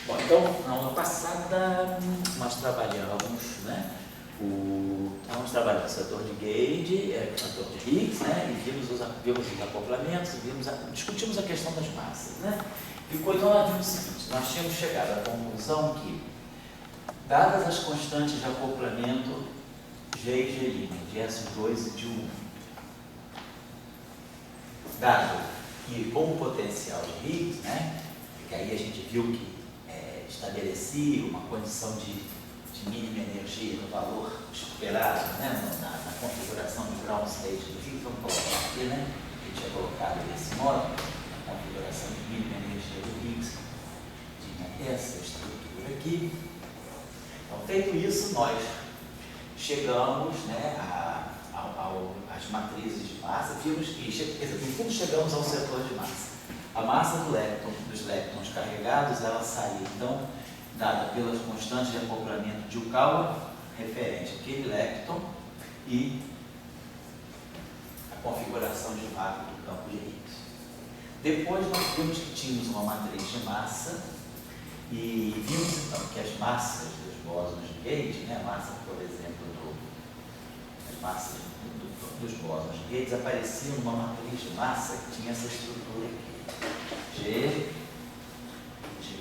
Bom, então, na aula passada, nós trabalhamos, né, estávamos trabalhando o setor de Gauge, o setor de Higgs, né, e vimos os acoplamentos, discutimos a questão das massas, né. Ficou, então, nós vimos o seguinte: nós tínhamos chegado à conclusão que, dadas as constantes de acoplamento G e G', de S2 e de U, dado que com o potencial de Higgs, né, que aí a gente viu que estabelecia uma condição de mínima energia no valor esperado, né, na configuração de ground state do Higgs, vamos colocar aqui, né, que eu tinha colocado desse modo, a configuração de mínima energia do Higgs, tinha essa estrutura aqui. Então, feito isso, nós chegamos, né, às matrizes de massa, vimos que, no fundo, chegamos ao setor de massa. A massa dos leptons carregados, ela saía, então, dada pelas constantes de acoplamento de Yukawa, referente àquele lepton, e a configuração de vácuo do campo de Higgs. Depois, nós vimos que tínhamos uma matriz de massa, e vimos, então, que as massas dos bósons de Gauge, né, a massa, por exemplo, as massas dos bósons de Gauge apareciam numa matriz de massa que tinha essa estrutura aqui. G, G',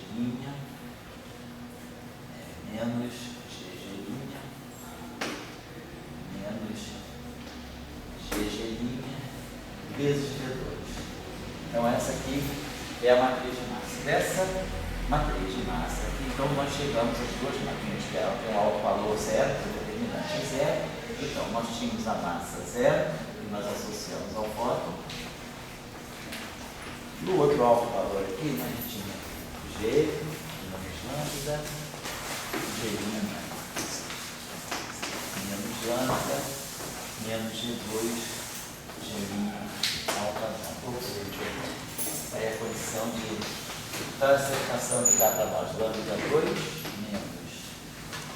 menos GG', menos GG', vezes V2. Então, essa aqui é a matriz de massa. Dessa matriz de massa aqui, então, nós chegamos às duas matrizes, que ela tem um alto valor zero, determinante zero. Então, nós tínhamos a massa zero, que nós associamos ao fóton. No outro alto valor aqui, né, a gente tinha G, menos lambda, G' menos lambda, menos G2, G' ao quadrado. Ou seja, essa é a condição de... Então, essa equação que dá para nós, lambda 2 menos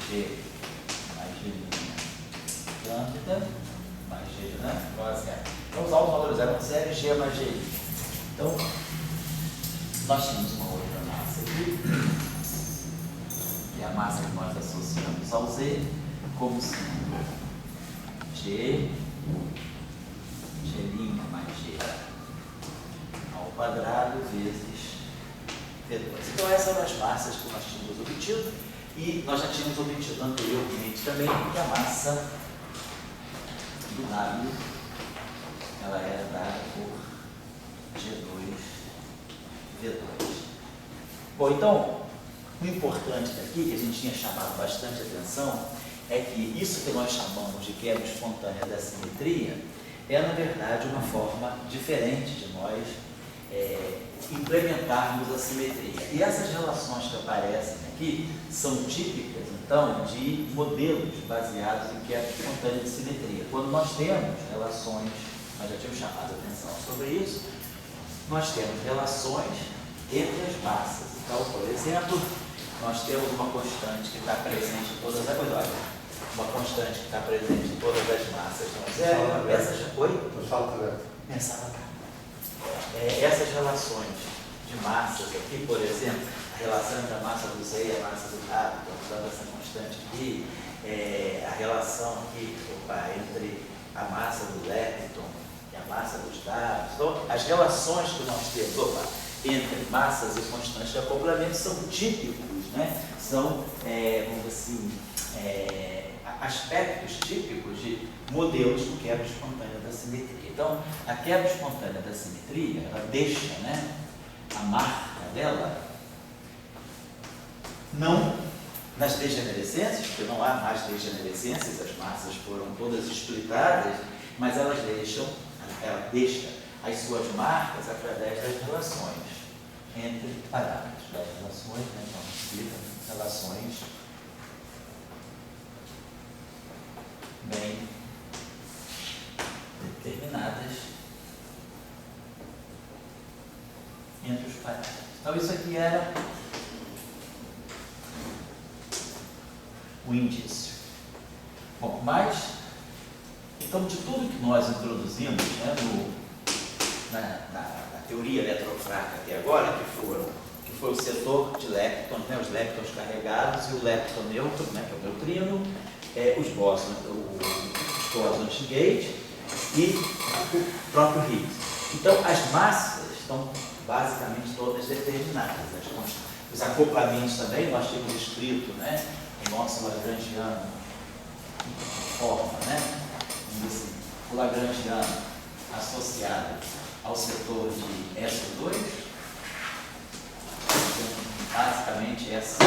G mais G' lambda mais G, né? Igual a zero. Então, os altos valores eram 0 e G mais G'. Então, nós tínhamos uma outra massa aqui, que é a massa que nós associamos ao Z, como sendo G, G' mais G ao quadrado vezes V2. Então, essas eram as massas que nós tínhamos obtido, e nós já tínhamos obtido anteriormente também que a massa do W, ela era dada por G2, V2. Bom, então, o importante daqui, que a gente tinha chamado bastante atenção, é que isso que nós chamamos de quebra espontânea da simetria é, na verdade, uma forma diferente de nós implementarmos a simetria. E essas relações que aparecem aqui são típicas, então, de modelos baseados em quebra espontânea de simetria. Quando nós temos relações, nós já tínhamos chamado a atenção sobre isso, nós temos relações entre as massas. Então, por exemplo, nós temos uma constante que está presente em todas as... Uma constante que está presente em todas as massas. Então, zero, essas... Oi? Essas relações de massas aqui, por exemplo, a relação entre a massa do Z e a massa do W, usando essa constante aqui, a relação aqui, entre a massa do lepton e a massa dos dados. Então, as relações que nós temos entre massas e constantes de acoplamento são típicos, né? São, vamos dizer assim, aspectos típicos de modelos de quebra espontânea da simetria. Então, a quebra espontânea da simetria, ela deixa, né, a marca dela não nas degenerescências, porque não há mais degenerescências, as massas foram todas explicadas, mas ela deixa as suas marcas através das relações entre parâmetros, das relações, né, então, relações bem determinadas entre os parâmetros. Então, isso aqui era o indício. Bom, mas, então, de tudo que nós introduzimos, né, na teoria eletrofrágil até agora, que que foi o setor de leptons, né, os leptons carregados e o lepton neutro, né, que é o neutrino, os bósons de gate e o próprio Higgs. Então, as massas estão basicamente todas determinadas. Os acoplamentos também, nós temos escrito, né, o nosso lagrangiano forma, né, assim, o lagrangiano associado ao setor de SO2, basicamente essa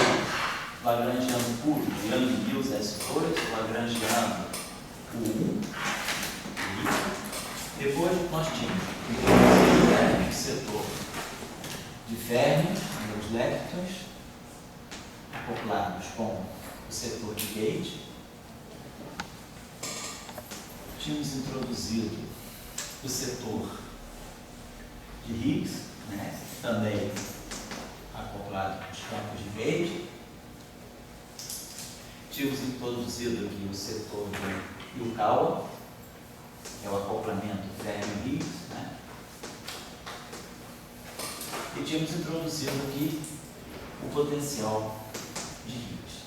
lagrangiano puro, Yang-Mills SO2, lagrangiano U1, depois nós tínhamos o setor de Fermi, os leptons, acoplados com o setor de gate. Tínhamos introduzido o setor de Higgs, né, também acoplado com os campos de gate. Tínhamos introduzido aqui o setor de Yukawa, que é o acoplamento Fermi-Higgs, né? E tínhamos introduzido aqui o potencial de Higgs.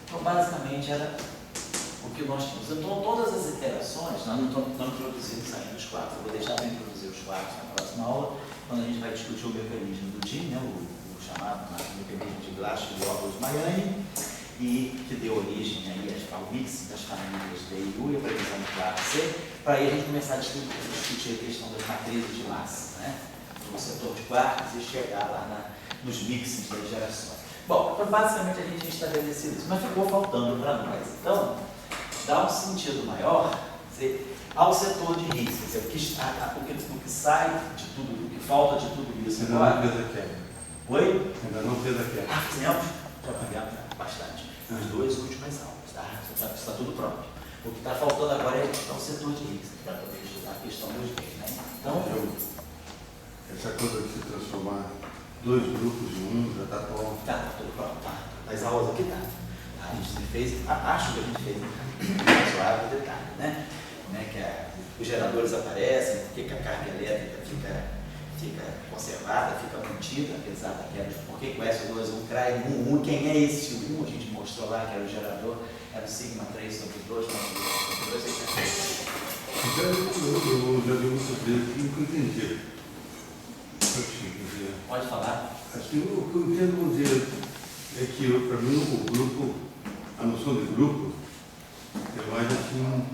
Então, basicamente, era o que nós tínhamos. Então, todas as interações, nós não introduzimos ainda os quartos. Eu vou deixar para introduzir os quartos na próxima aula, quando a gente vai discutir o mecanismo do DIN, né, o chamado mecanismo de Glass-Steagall-Mariani, e que deu origem aí ao mix das famílias D e U e a previsão de classe C, para aí a gente começar a discutir a questão das matrizes de massa, né, no setor de quartos e chegar lá nos mixes das gerações. Bom, então basicamente a gente tinha estabelecido isso, mas ficou faltando para nós. Então, dá um sentido maior ao setor de Higgs, quer dizer, o que sai de tudo, o que falta de tudo isso agora. Ainda não fez a quebra. Oi? Ainda não fez a quebra. Fizemos? Já pagamos bastante. Os dois últimas aulas, tá? Está tudo pronto. O que está faltando agora é o setor de Higgs, para poder estudar a questão dos gays, né? Então, essa coisa de se transformar dois grupos em um já está pronto. Tá, tudo pronto, tá. As aulas aqui tá. A gente fez, acho que a gente fez um razoável detalhe, né? Como é que os geradores aparecem, por que a carga elétrica fica conservada, fica mantida, apesar da queda, por que o SO2 trai 1, quem é esse 1? A gente mostrou lá que era o gerador, era o sigma 3 sobre 2, Eu já vi muitas vezes que nunca entendi. Pode falar. Acho que o que eu entendo, vamos dizer, é que para mim o grupo, a noção de grupo, é mais assim,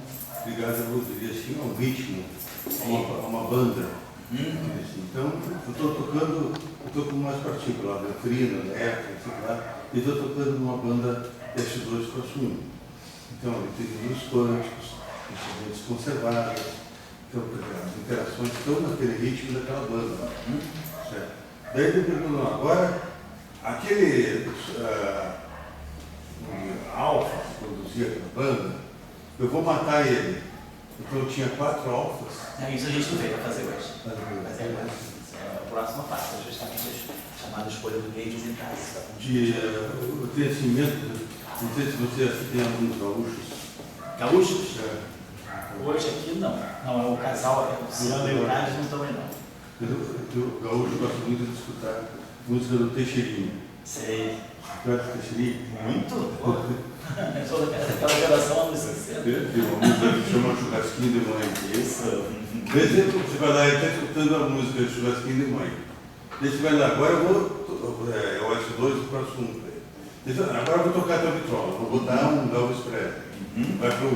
ligada, vou dizer assim, a um ritmo, a uma banda. Então, eu estou tocando, eu estou com umas partículas, neutrino, elétron, sei lá, e estou tocando numa banda S2 + 1. Então, eu tenho os quânticos, instrumentos conservados, então, as interações estão naquele ritmo daquela banda. Certo? Daí eu pergunto, agora, aquele alfa que produzia aquela banda, eu vou matar ele. Então eu tinha 4 alfas. Isso a gente não veio para fazer hoje. Mas é a próxima parte, é justamente a chamada escolha do gates em casa. Eu tenho assim mesmo, não sei se você tem alguns gaúchos. Gaúchos? Hoje aqui não. Não, é o casal, o Luciano e o Horário não estão aí não. O gaúcho gosta muito de escutar música do Teixeirinho. Sei. Gosta do Teixeirinho? Muito? Eu sou daquela geração anos 60. Tem uma música que chama Churrasquinho de Mãe. Isso. Por exemplo, você vai lá e está escutando a música de Churrasquinho de Mãe. Daí você vai lá, agora eu vou, o S2 para o assunto. Agora eu vou tocar a vitrola, vou botar um Elvis Presley. Vai para o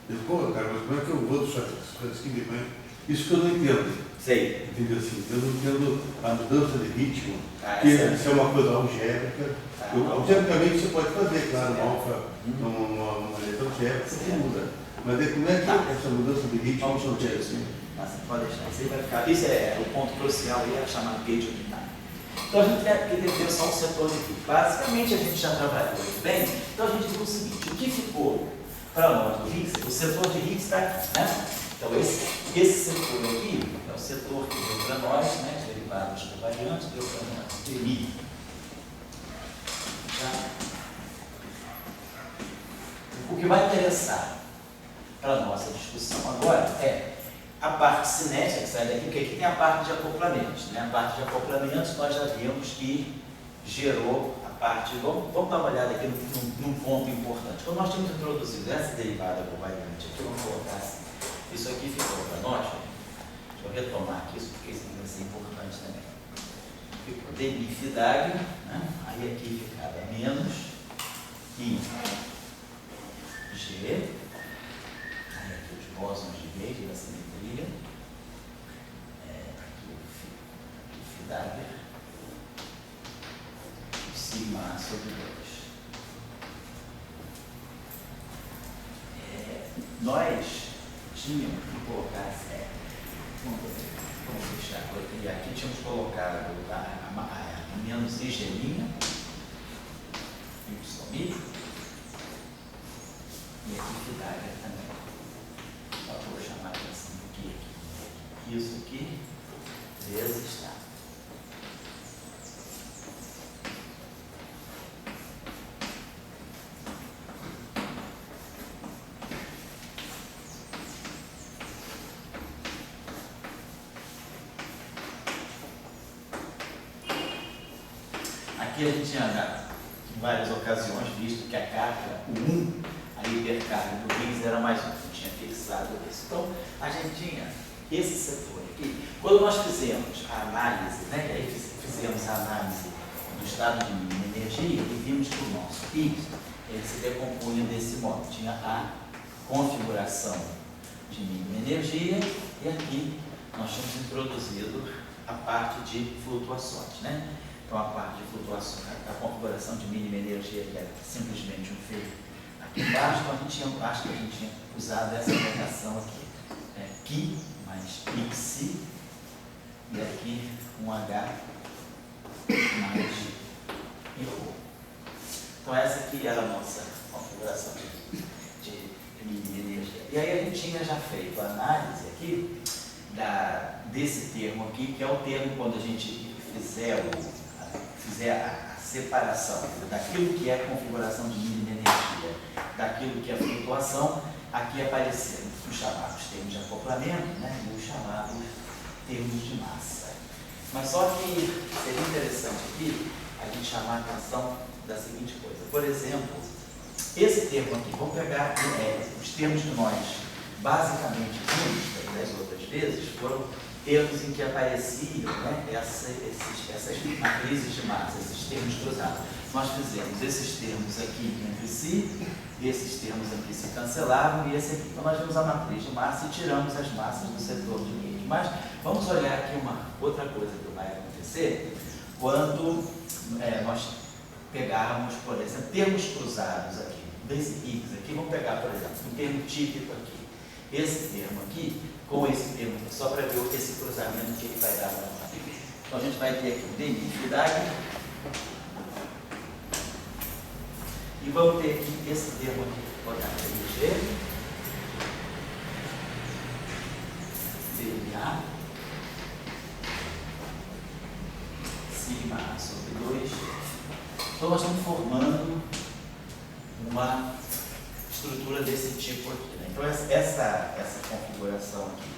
1. Pô, cara, mas como é que eu vou do Churrasquinho de Mãe? Isso que eu não entendo. Sei. Entendeu assim? Eu não entendo a mudança de ritmo, que isso é uma coisa algébrica. Algebricamente você pode fazer, claro, uma alfa, uma letra algébrica, você muda. Mas como é que essa mudança de ritmo acontece? Pode deixar, isso aí vai ficar. Isso é o ponto crucial aí, é chamado gate unitário. Então a gente quer entender só o setor de Higgs. Basicamente a gente já trabalhou bem, então a gente diz o seguinte, o que ficou para nós do Higgs, o setor de Higgs está aqui, né? Então esse setor aqui é o setor que deu para nós, né? Derivados covariantes, deu para nós TI. O que vai interessar para a nossa discussão agora é a parte cinética, que sai daqui, porque aqui tem a parte de acoplamentos, né? A parte de acoplamentos nós já vimos que gerou a parte, vamos dar uma olhada aqui num ponto importante. Quando nós tínhamos introduzido essa derivada covariante aqui, vamos colocar assim, isso aqui ficou para nós, deixa eu retomar aqui isso, porque isso vai ser importante também. Ficou dmi-φ, né? Aí aqui ficava menos I G, aí aqui os bósons de Gauge da simetria, aqui o φ, sigma A sobre 2. Nós tínhamos que colocar, vamos fechar aqui tínhamos colocado a menos IG', y', e aqui φ também. Só vou chamar assim aqui. Isso aqui vezes tá. Aqui a gente tinha, em várias ocasiões, visto que a carga, o 1, a hipercarga do Higgs era mais 1, tinha fixado isso. Então, a gente tinha esse setor aqui. Quando nós fizemos a análise, né, e aí fizemos a análise do estado de mínima energia, e vimos que o nosso Higgs, ele se decompunha desse modo. Tinha a configuração de mínima energia, e aqui nós tínhamos introduzido a parte de flutuações, né? Então, a parte de flutuação, a configuração de mínima energia, que era simplesmente um fio aqui embaixo, então acho que a gente tinha usado essa notação aqui. Q mais XI, e aqui um H mais ρ. Então, essa aqui era a nossa configuração de mínima energia. E aí a gente tinha já feito a análise aqui desse termo aqui, que é o termo quando a gente fizer a separação daquilo que é a configuração de mínima energia, daquilo que é a flutuação, aqui apareceram os chamados termos de acoplamento, né, e os chamados termos de massa. Mas só que seria interessante aqui a gente chamar a atenção da seguinte coisa. Por exemplo, esse termo aqui, vamos pegar os termos que nós basicamente vimos das outras vezes, foram termos em que apareciam, né, essas matrizes de massa, esses termos cruzados. Nós fizemos esses termos aqui entre si, esses termos aqui se cancelaram e esse aqui. Então, nós vimos a matriz de massa e tiramos as massas do setor de Gauge. Mas vamos olhar aqui uma outra coisa que vai acontecer quando nós pegarmos, por exemplo, termos cruzados aqui, desse Higgs aqui. Vamos pegar, por exemplo, um termo típico aqui. Esse termo aqui, com esse termo, só para ver esse cruzamento que ele vai dar para nós. Então, a gente vai ter aqui o dmi-φ, e vamos ter aqui esse termo aqui, vou botar dg, dA, sigma A sobre 2. Então, nós estamos formando uma estrutura desse tipo aqui, né? Então, essa configuração aqui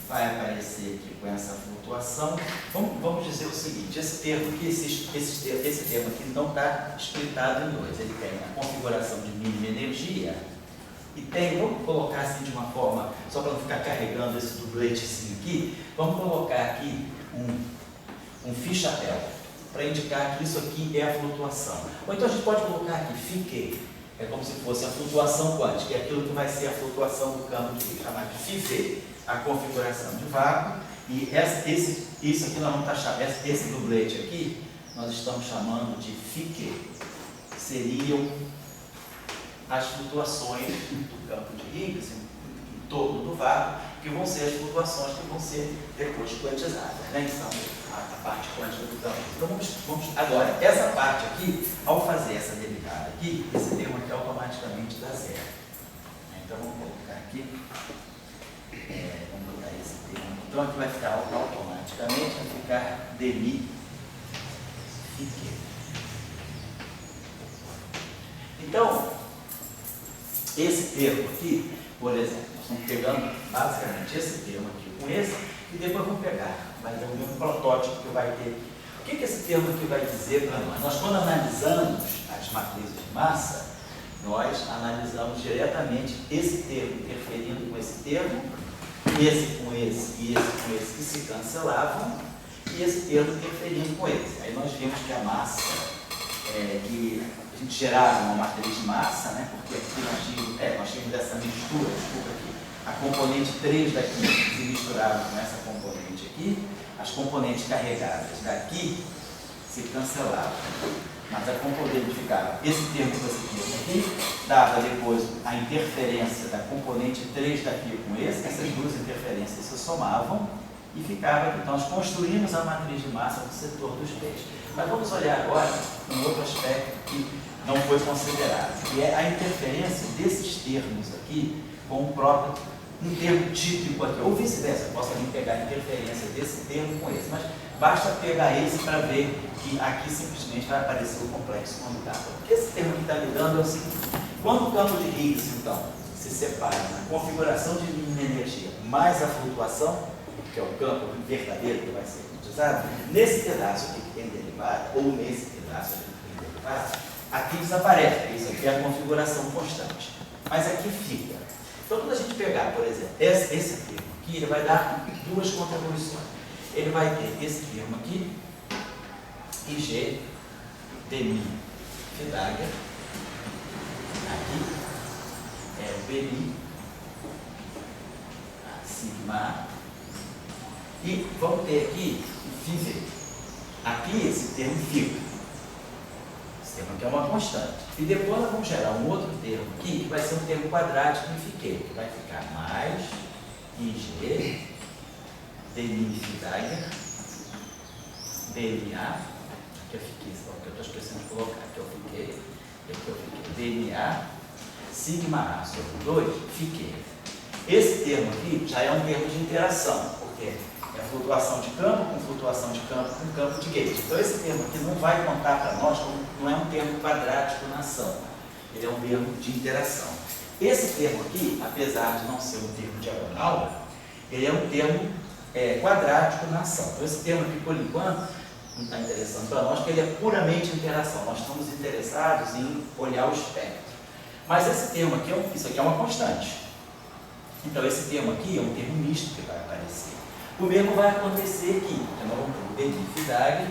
vai aparecer aqui com essa flutuação. Vamos dizer o seguinte, esse termo aqui, esse termo aqui não está splitado em dois. Ele tem a configuração de mínima energia e tem, vamos colocar assim de uma forma, só para não ficar carregando esse dubletezinho aqui, vamos colocar aqui um φ-chapéu, para indicar que isso aqui é a flutuação. Ou então a gente pode colocar aqui φ-Q. É como se fosse a flutuação quântica, é aquilo que vai ser a flutuação do campo de Higgs, chamado de φV, a configuração de vácuo, e isso aqui nós vamos estar chamando, esse dublete aqui, nós estamos chamando de φQ, que seriam as flutuações do campo de Higgs, em torno do vácuo, que vão ser as flutuações que vão ser depois quantizadas, né? Então, a parte quântica do campo. Então, vamos agora, essa parte aqui, ao fazer essa derivada aqui, esse termo aqui automaticamente dá zero. Então, vamos colocar aqui, vamos botar esse termo. Então, aqui vai ficar automaticamente, vai ficar dmi φQ. Então, esse termo aqui, por exemplo, nós Vamos pegando basicamente esse termo aqui com esse, e depois vamos pegar, vai ter um protótipo que vai ter. O que esse termo aqui vai dizer para nós? Nós, quando analisamos as matrizes de massa, nós analisamos diretamente esse termo interferindo com esse termo, esse com esse e esse com esse que se cancelavam, e esse termo interferindo com esse. Aí nós vimos que a massa, que a gente gerava uma matriz de massa, né? Porque aqui nós tínhamos essa mistura, desculpa aqui, a componente 3 daqui se misturava com essa componente aqui, as componentes carregadas daqui se cancelavam. Mas a componente ficava, esse termo com esse termo aqui, dava depois a interferência da componente 3 daqui com esse, essas duas interferências se somavam e ficava aqui. Então nós construímos a matriz de massa do setor dos peixes. Mas vamos olhar agora um outro aspecto que não foi considerado, que é a interferência desses termos aqui com o próprio, um termo típico aqui, ou vice-versa. Eu posso também pegar a interferência desse termo com esse, mas basta pegar esse para ver que aqui simplesmente vai aparecer o complexo comutável. O que esse termo aqui está me dando é o seguinte: quando o campo de Higgs, então, se separa na configuração de mínima energia mais a flutuação, que é o campo verdadeiro que vai ser utilizado, nesse pedaço aqui que tem derivada, ou nesse pedaço aqui que tem derivada, aqui desaparece, porque isso aqui é a configuração constante. Mas aqui fica. Então, quando a gente pegar, por exemplo, esse termo aqui, ele vai dar duas contribuições. Ele vai ter esse termo aqui, IG, demi, Pythagoras, aqui, BI, sigma, e vamos ter aqui o φ. Aqui esse termo fica. Esse termo aqui é uma constante. E depois nós vamos gerar um outro termo aqui, que vai ser um termo quadrático em fiqueiro, que vai ficar mais IG, dmi, Pythagoras, DMA, que eu fiquei, que eu estou esquecendo de colocar, que eu fiquei, DMA, sigma A sobre 2, fiquei. Esse termo aqui já é um termo de interação, porque é flutuação de campo com flutuação de campo com campo de gauge. Então esse termo aqui não vai contar para nós como não é um termo quadrático na ação, ele é um termo de interação. Esse termo aqui, apesar de não ser um termo diagonal, ele é um termo quadrático na ação. Então esse termo aqui, por enquanto, não está interessando para nós, porque ele é puramente interação. Nós estamos interessados em olhar o espectro. Mas esse termo aqui, isso aqui é uma constante. Então esse termo aqui é um termo misto que vai aparecer. O mesmo vai acontecer aqui. Então nós vamos ter o demi, Pythagoras.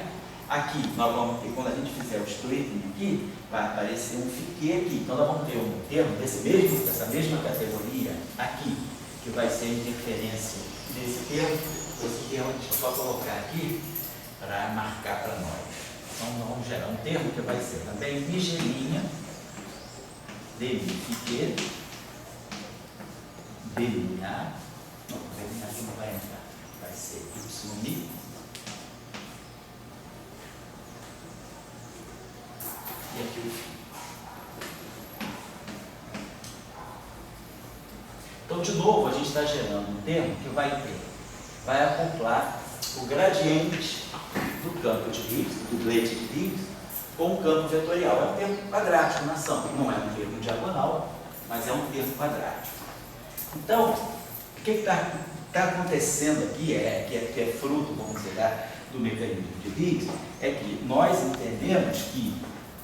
Aqui nós vamos ter, quando a gente fizer o splitting aqui, vai aparecer um fiquê aqui. Então nós vamos ter um termo dessa mesma categoria aqui, que vai ser a interferência desse termo. Esse termo, deixa eu só colocar aqui para marcar para nós. Então nós vamos gerar um termo que vai ser também IG', demi, fiquê, DMA, não, o DMA aqui não vai entrar, vai ser YI, e aqui o fim. Então, de novo, a gente está gerando um termo que vai acoplar o gradiente do campo de Higgs, do bilhete de Higgs, com o campo vetorial. É um termo quadrático na ação, não é um termo diagonal, mas é um termo quadrático. Então, o que está acontecendo aqui, que é fruto, vamos dizer, do mecanismo de Higgs, é que nós entendemos que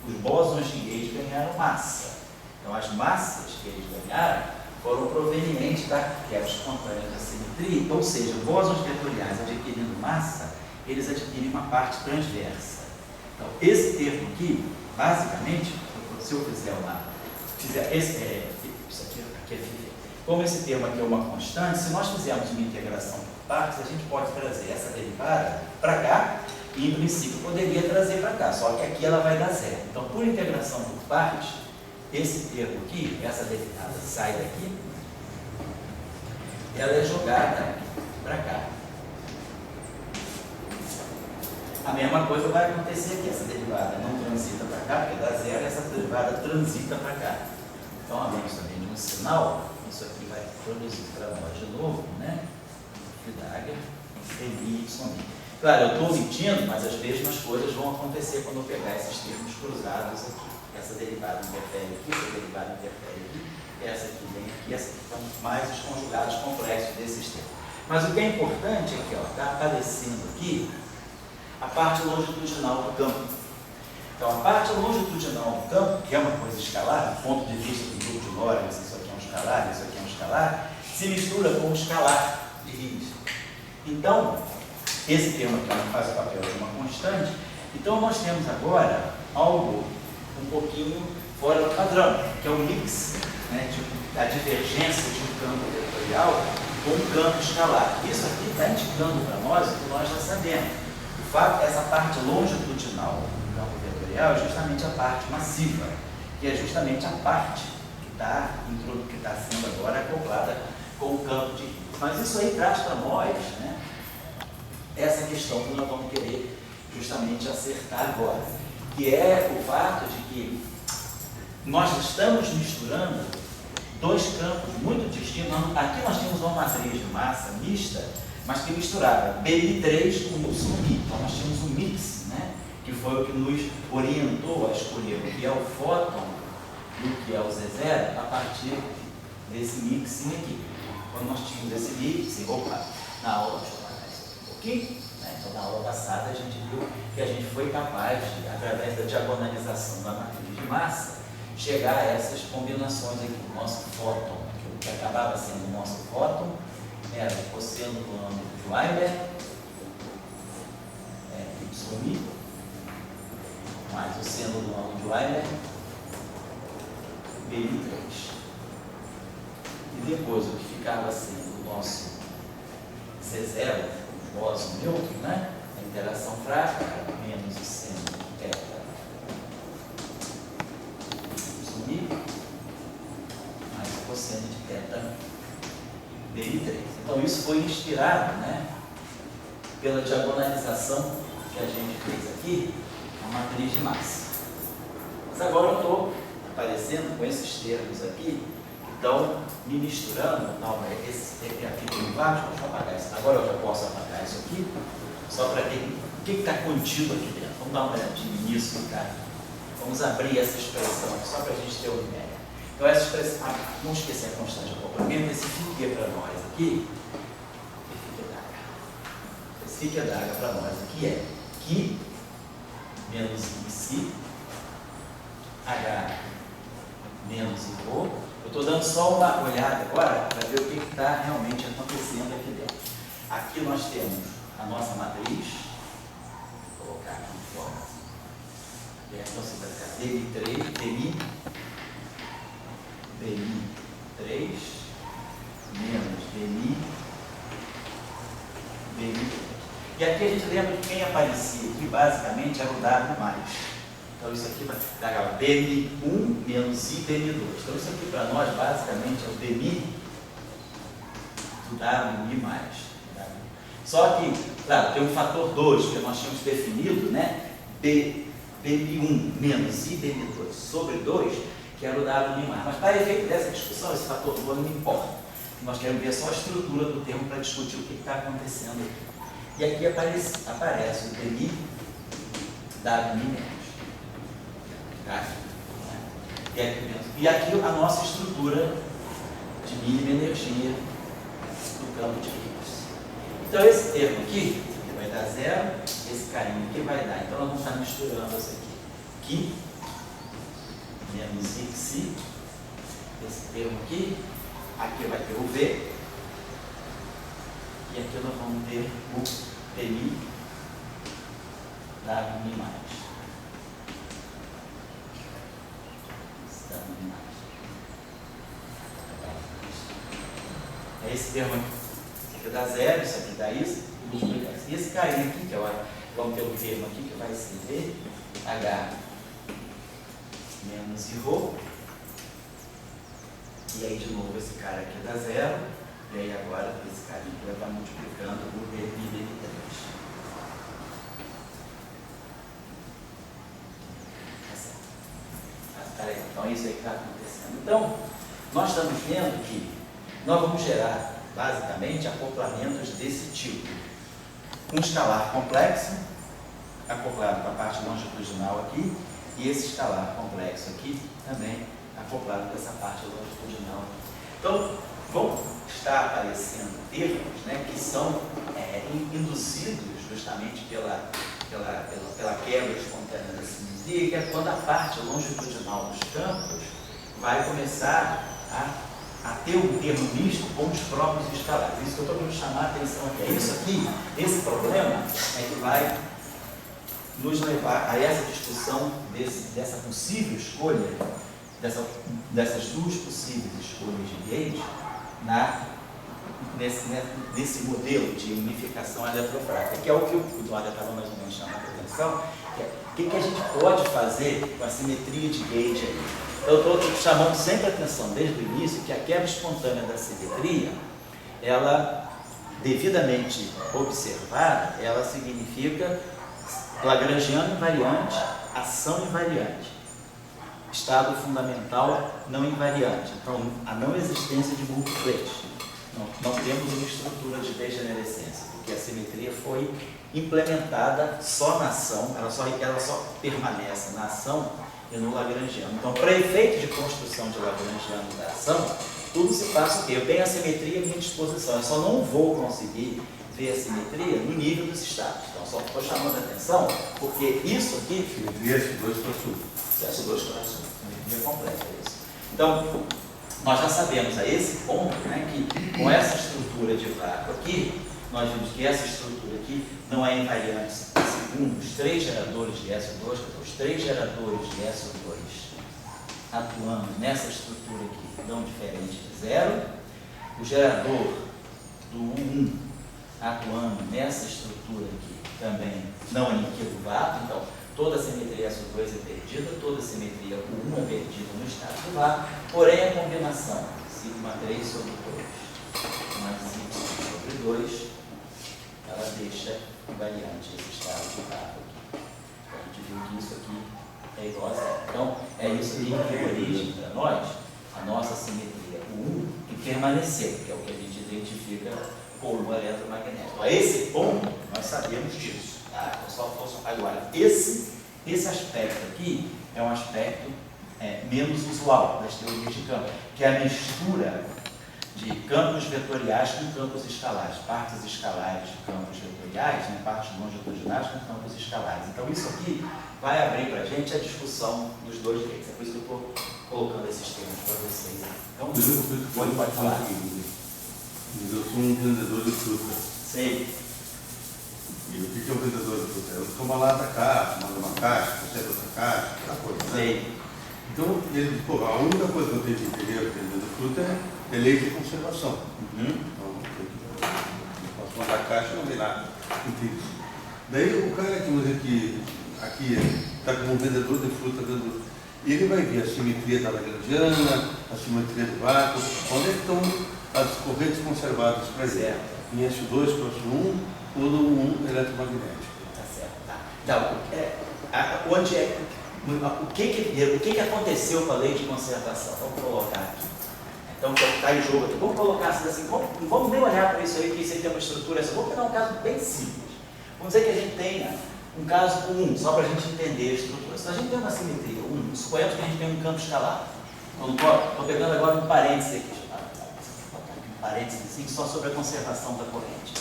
os bósons de Gauge ganharam massa. Então, as massas que eles ganharam foram provenientes daquelas espontâneas da simetria, ou seja, bósons vetoriais adquirindo massa, eles adquirem uma parte transversa. Então, esse termo aqui, basicamente, se eu fizer isso aqui é φ. Como esse termo aqui é uma constante, se nós fizermos uma integração por partes, a gente pode trazer essa derivada para cá e, em princípio, poderia trazer para cá, só que aqui ela vai dar zero. Então, por integração por partes, esse termo aqui, essa derivada sai daqui, ela é jogada para cá. A mesma coisa vai acontecer aqui, essa derivada não transita para cá, porque dá zero, essa derivada transita para cá. Então, além também de um sinal, isso aqui vai produzir para nós de novo, né? Pythagoras, dmi, YI. Claro, eu estou omitindo, mas as mesmas coisas vão acontecer quando eu pegar esses termos cruzados aqui. Essa derivada interfere aqui, essa derivada interfere aqui, essa aqui vem aqui, essa aqui. Então, mais os conjugados complexos desses termos. Mas o que é importante é que está aparecendo aqui a parte longitudinal do campo. Então, a parte longitudinal do campo, que é uma coisa escalar, do ponto de vista do grupo de Lorentz, isso aqui é um escalar, isso aqui é um escalar, se mistura com o escalar de Higgs. Então, esse termo aqui não faz o papel de uma constante. Então, nós temos agora algo um pouquinho fora do padrão, que é o mix, né, a divergência de um campo vetorial com um campo escalar. Isso aqui está indicando para nós o que nós já sabemos. O fato essa parte longitudinal do campo vetorial é justamente a parte massiva, que é justamente a parte que está sendo agora acoplada com o campo de Higgs. Mas isso aí traz para nós, né, essa questão que nós vamos querer justamente acertar agora, que é o fato de que nós estamos misturando dois campos muito distintos. Aqui nós temos uma matriz de massa mista, mas que misturava BI3 com YI. Então nós tínhamos um mix, né, que foi o que nos orientou a escolher o que é o fóton e o que é o Z0 a partir desse mix aqui. Quando nós tínhamos esse mix, na aula, deixa eu apagar isso aqui um pouquinho, né? Então na aula passada a gente viu que a gente foi capaz de, através da diagonalização da matriz de massa, chegar a essas combinações aqui. O nosso fóton, que o que acabava sendo o nosso fóton, era o cosseno do ângulo de Weinberg, YI, mais o seno do ângulo de Weinberg, BI3. E depois o que ficava sendo o nosso C0, o bóson neutro, né? A interação fraca, menos o seno θ YI, mais o cosseno de θ BI3. Então isso foi inspirado, né, pela diagonalização que a gente fez aqui, a matriz de massa. Mas agora eu estou aparecendo com esses termos aqui, então me misturando. Então, esse aqui tem vários, deixa eu apagar isso. Agora eu já posso apagar isso aqui, só para ver o que está contido aqui dentro. Vamos dar uma olhadinha nisso, cara. Vamos abrir essa expressão aqui, só para a gente ter uma ideia. Então, essa expressão, não esquecer a constante de acoplamento, esse fique para nós aqui, esse fique d'H para nós aqui é Q menos IC, H menos IO. Eu estou dando só uma olhada agora para ver o que está realmente acontecendo aqui dentro. Aqui nós temos a nossa matriz, vou colocar aqui em forma, então você vai ficar DI3 menos DI. E aqui a gente lembra que quem aparecia aqui basicamente era o W+. Então isso aqui vai dar BMI1 menos IBMI2. Então isso aqui para nós basicamente é o BMI do WI+. Só que, claro, tem um fator 2 que nós tínhamos definido, né? BMI1 menos IBMI2 sobre 2, que era o WI+. Mas para efeito dessa discussão, esse fator 2 não importa. Nós queremos ver só a estrutura do termo para discutir o que está acontecendo aqui. E aqui aparece o BMI WI-. Tá? E aqui a nossa estrutura de mínima energia do campo de Higgs. Então esse termo aqui vai dar 0, esse carinho aqui vai dar. Então nós vamos estar misturando isso aqui. Q menos XI, esse termo aqui vai ter o V, e aqui nós vamos ter o PI WI+. É esse termo aqui dá 0, isso aqui dá isso, e multiplicar isso. E esse carinha aqui, que vamos ter um termo aqui que vai ser VH menos IRO. E aí de novo esse cara aqui dá 0, e aí agora esse carinha aqui vai estar multiplicando por BI-3. Então é isso aí que está acontecendo. Então, nós estamos vendo que nós vamos gerar, basicamente, acoplamentos desse tipo. um escalar complexo, acoplado com a parte longitudinal aqui, e esse escalar complexo aqui também acoplado com essa parte longitudinal. Então, vão estar aparecendo termos, né, que são induzidos justamente pela quebra espontânea da simetria, que é quando a parte longitudinal dos campos vai começar a ter um termo misto com os próprios escalares. Isso que eu estou querendo chamar a atenção aqui. É isso aqui, esse problema é que vai nos levar a essa discussão dessa possível escolha, dessas duas possíveis escolhas de Gauge nesse modelo de unificação eletrofrágil, que é o que o Eduardo estava mais ou menos chamando a atenção, que é o que a gente pode fazer com a simetria de Gauge aí. Eu estou chamando sempre a atenção desde o início que a quebra espontânea da simetria, ela, devidamente observada, ela significa lagrangiano invariante, ação invariante, estado fundamental não invariante. Então, a não existência de multiplex. Não temos uma estrutura de degenerescência, porque a simetria foi implementada só na ação, ela só permanece na ação e no lagrangiano. Então, para efeito de construção de lagrangiano da ação, tudo se passa o quê? Eu tenho a simetria à minha disposição, eu só não vou conseguir ver a simetria no nível dos estados. Então, só estou chamando a atenção, porque isso aqui... Simetria S2 para sul. S2 para sul, simetria completa, é isso. Então, nós já sabemos a esse ponto, né, que com essa estrutura de vácuo aqui, nós vimos que essa estrutura aqui não é invariante segundo os três geradores de S2, os três geradores de S2 atuando nessa estrutura aqui não diferente de zero, o gerador do U1 atuando nessa estrutura aqui também não aniquila o vácuo, então toda a simetria S2 é perdida, toda a simetria U1 é perdida no estado do vácuo, porém a combinação sigma 3 sobre 2 mais sigma sobre 2 ela deixa invariante esse estado de vácuo aqui. Então, a gente viu que isso aqui é igual a zero. Então, é isso aqui que deu origem para nós, a nossa simetria U1, que permaneceu, que é o que a gente identifica como eletromagnético. A esse ponto, nós sabemos disso. Tá? Agora, esse aspecto aqui é um aspecto menos usual das teorias de campo, que é a mistura de campos vetoriais com campos escalares, partes escalares de campos vetoriais, né, partes longitudinais com campos escalares. Então, isso aqui vai abrir para a gente a discussão dos dois jeitos. É por isso que eu estou colocando esses termos para vocês. Então, pode falar. Eu sou um vendedor de fruta. Sei. E o que é um vendedor de fruta? Eu tomo lá da caixa, manda uma caixa, recebe outra caixa, aquela coisa. Né? Sei. Então, ele diz, pô, a única coisa que eu tenho que entender vendedor de fruta é lei de conservação. Então, eu posso mandar a caixa e não vem nada. Entendi. Daí o cara que usa aqui está como um vendedor de fruta, ele vai ver a simetria da lagrangiana, a simetria do vácuo, onde é que estão as correntes conservadas para ele? Em S2 para S1 ou no 1 eletromagnético. Tá certo. Tá. Então, o que aconteceu com a lei de conservação? Vamos colocar aqui. Então, está em jogo aqui. Vamos colocar assim, vamos nem olhar para isso aí, que isso aí tem uma estrutura. Vamos pegar um caso bem simples. Vamos dizer que a gente tenha um caso com 1, só para a gente entender a estrutura. Se a gente tem uma simetria 1, suponhamos que a gente tem um campo escalar. Estou pegando agora um parênteses aqui. Um parênteses assim, só sobre a conservação da corrente.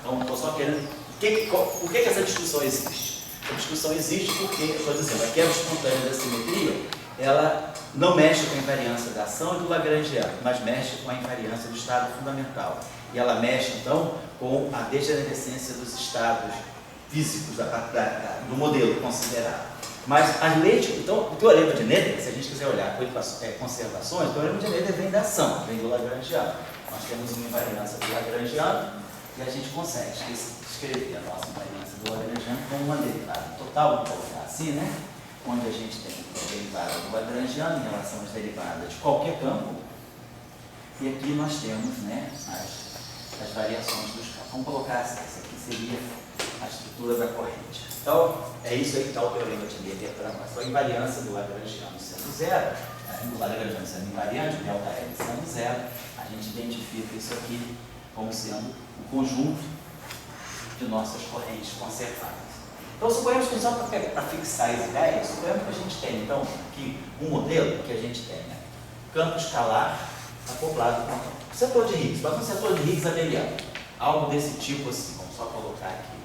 Então, estou só querendo... Por que essa discussão existe? A discussão existe porque, eu estou dizendo, a quebra espontânea da simetria, ela não mexe com a invariância da ação e do lagrangiano, mas mexe com a invariância do estado fundamental. E ela mexe, então, com a degenerescência dos estados físicos do modelo considerado. Mas as leis, então, o teorema de Noether, se a gente quiser olhar conservações, o teorema de Noether vem da ação, vem do lagrangiano. Nós temos uma invariância do lagrangiano e a gente consegue escrever a nossa invariância do lagrangiano como uma derivada total, vamos colocar assim, né? Onde a gente tem a derivada do lagrangiano em relação às derivadas de qualquer campo. E aqui nós temos, né, as variações dos campos. Vamos colocar assim, essa aqui seria a estrutura da corrente. Então, é isso aí que está o teorema de Miller para nós. Então, a invariância do Lagrangiano sendo zero, do Lagrangiano sendo invariante, o delta L sendo zero, a gente identifica isso aqui como sendo o conjunto de nossas correntes conservadas. Então, suponhamos que só para fixar as ideias, suponhamos que a gente tem, então, aqui um modelo que a gente tem, né? Campo escalar acoplado com o setor de Higgs, mas um setor de Higgs abeliano. Algo desse tipo assim, vamos só colocar aqui.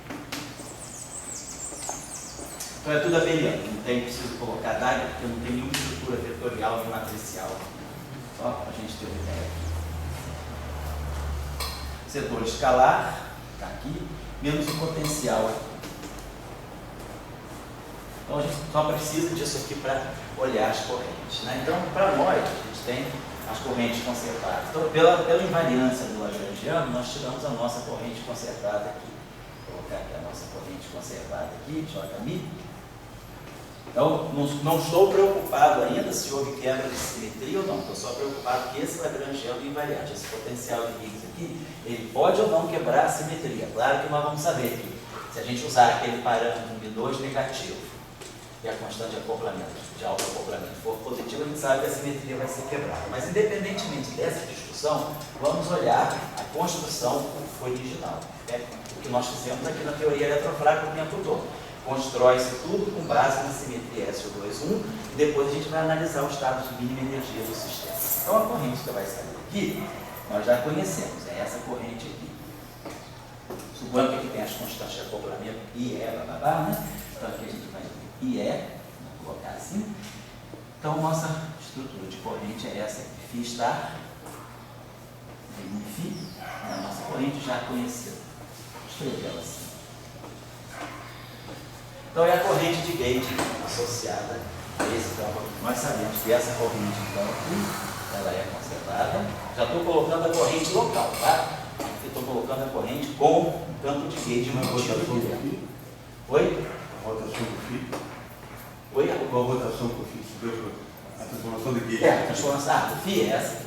Então é tudo abeliano, não tem, preciso colocar dado, porque não tem nenhuma estrutura vetorial nem matricial. Só para a gente ter uma ideia. Setor escalar, está aqui, menos o potencial aqui. Então a gente só precisa disso aqui para olhar as correntes, né? Então, para nós, a gente tem as correntes conservadas. Então, pela invariância do Lagrangiano, nós tiramos a nossa corrente conservada aqui. Vou colocar aqui a nossa corrente conservada aqui, Jmi. Então, não estou preocupado ainda se houve quebra de simetria ou não. Estou só preocupado que esse Lagrangiano invariante, esse potencial de Higgs aqui, ele pode ou não quebrar a simetria. Claro que nós vamos saber que se a gente usar aquele parâmetro M2 negativo e a constante de acoplamento, de autoacoplamento for positiva, a gente sabe que a simetria vai ser quebrada. Mas, independentemente dessa discussão, vamos olhar a construção original. É o que nós fizemos aqui na teoria eletrofrágil o tempo todo. Constrói-se tudo com base na simetria SO2,1 e depois a gente vai analisar o estado de mínima energia do sistema. Então, a corrente que vai sair aqui, nós já conhecemos, é essa corrente aqui. Suponho que aqui tem as constantes de acoplamento I, E, bababá, né? Então, aqui a gente vai IE, vamos colocar assim. Então, nossa estrutura de corrente é essa aqui, φ estar, φ, a nossa corrente já conhecida. Escrever ela assim. Então, é a corrente de gate associada a esse campo. Nós sabemos que essa corrente, então, aqui, ela é conservada. Já estou colocando a corrente local, tá? Eu estou colocando a corrente com um campo de gate mantido. Oi? A rotação do φ. Oi? Qual a rotação que o φ deu? A transformação de gate. É, a transformação do φ é essa aqui.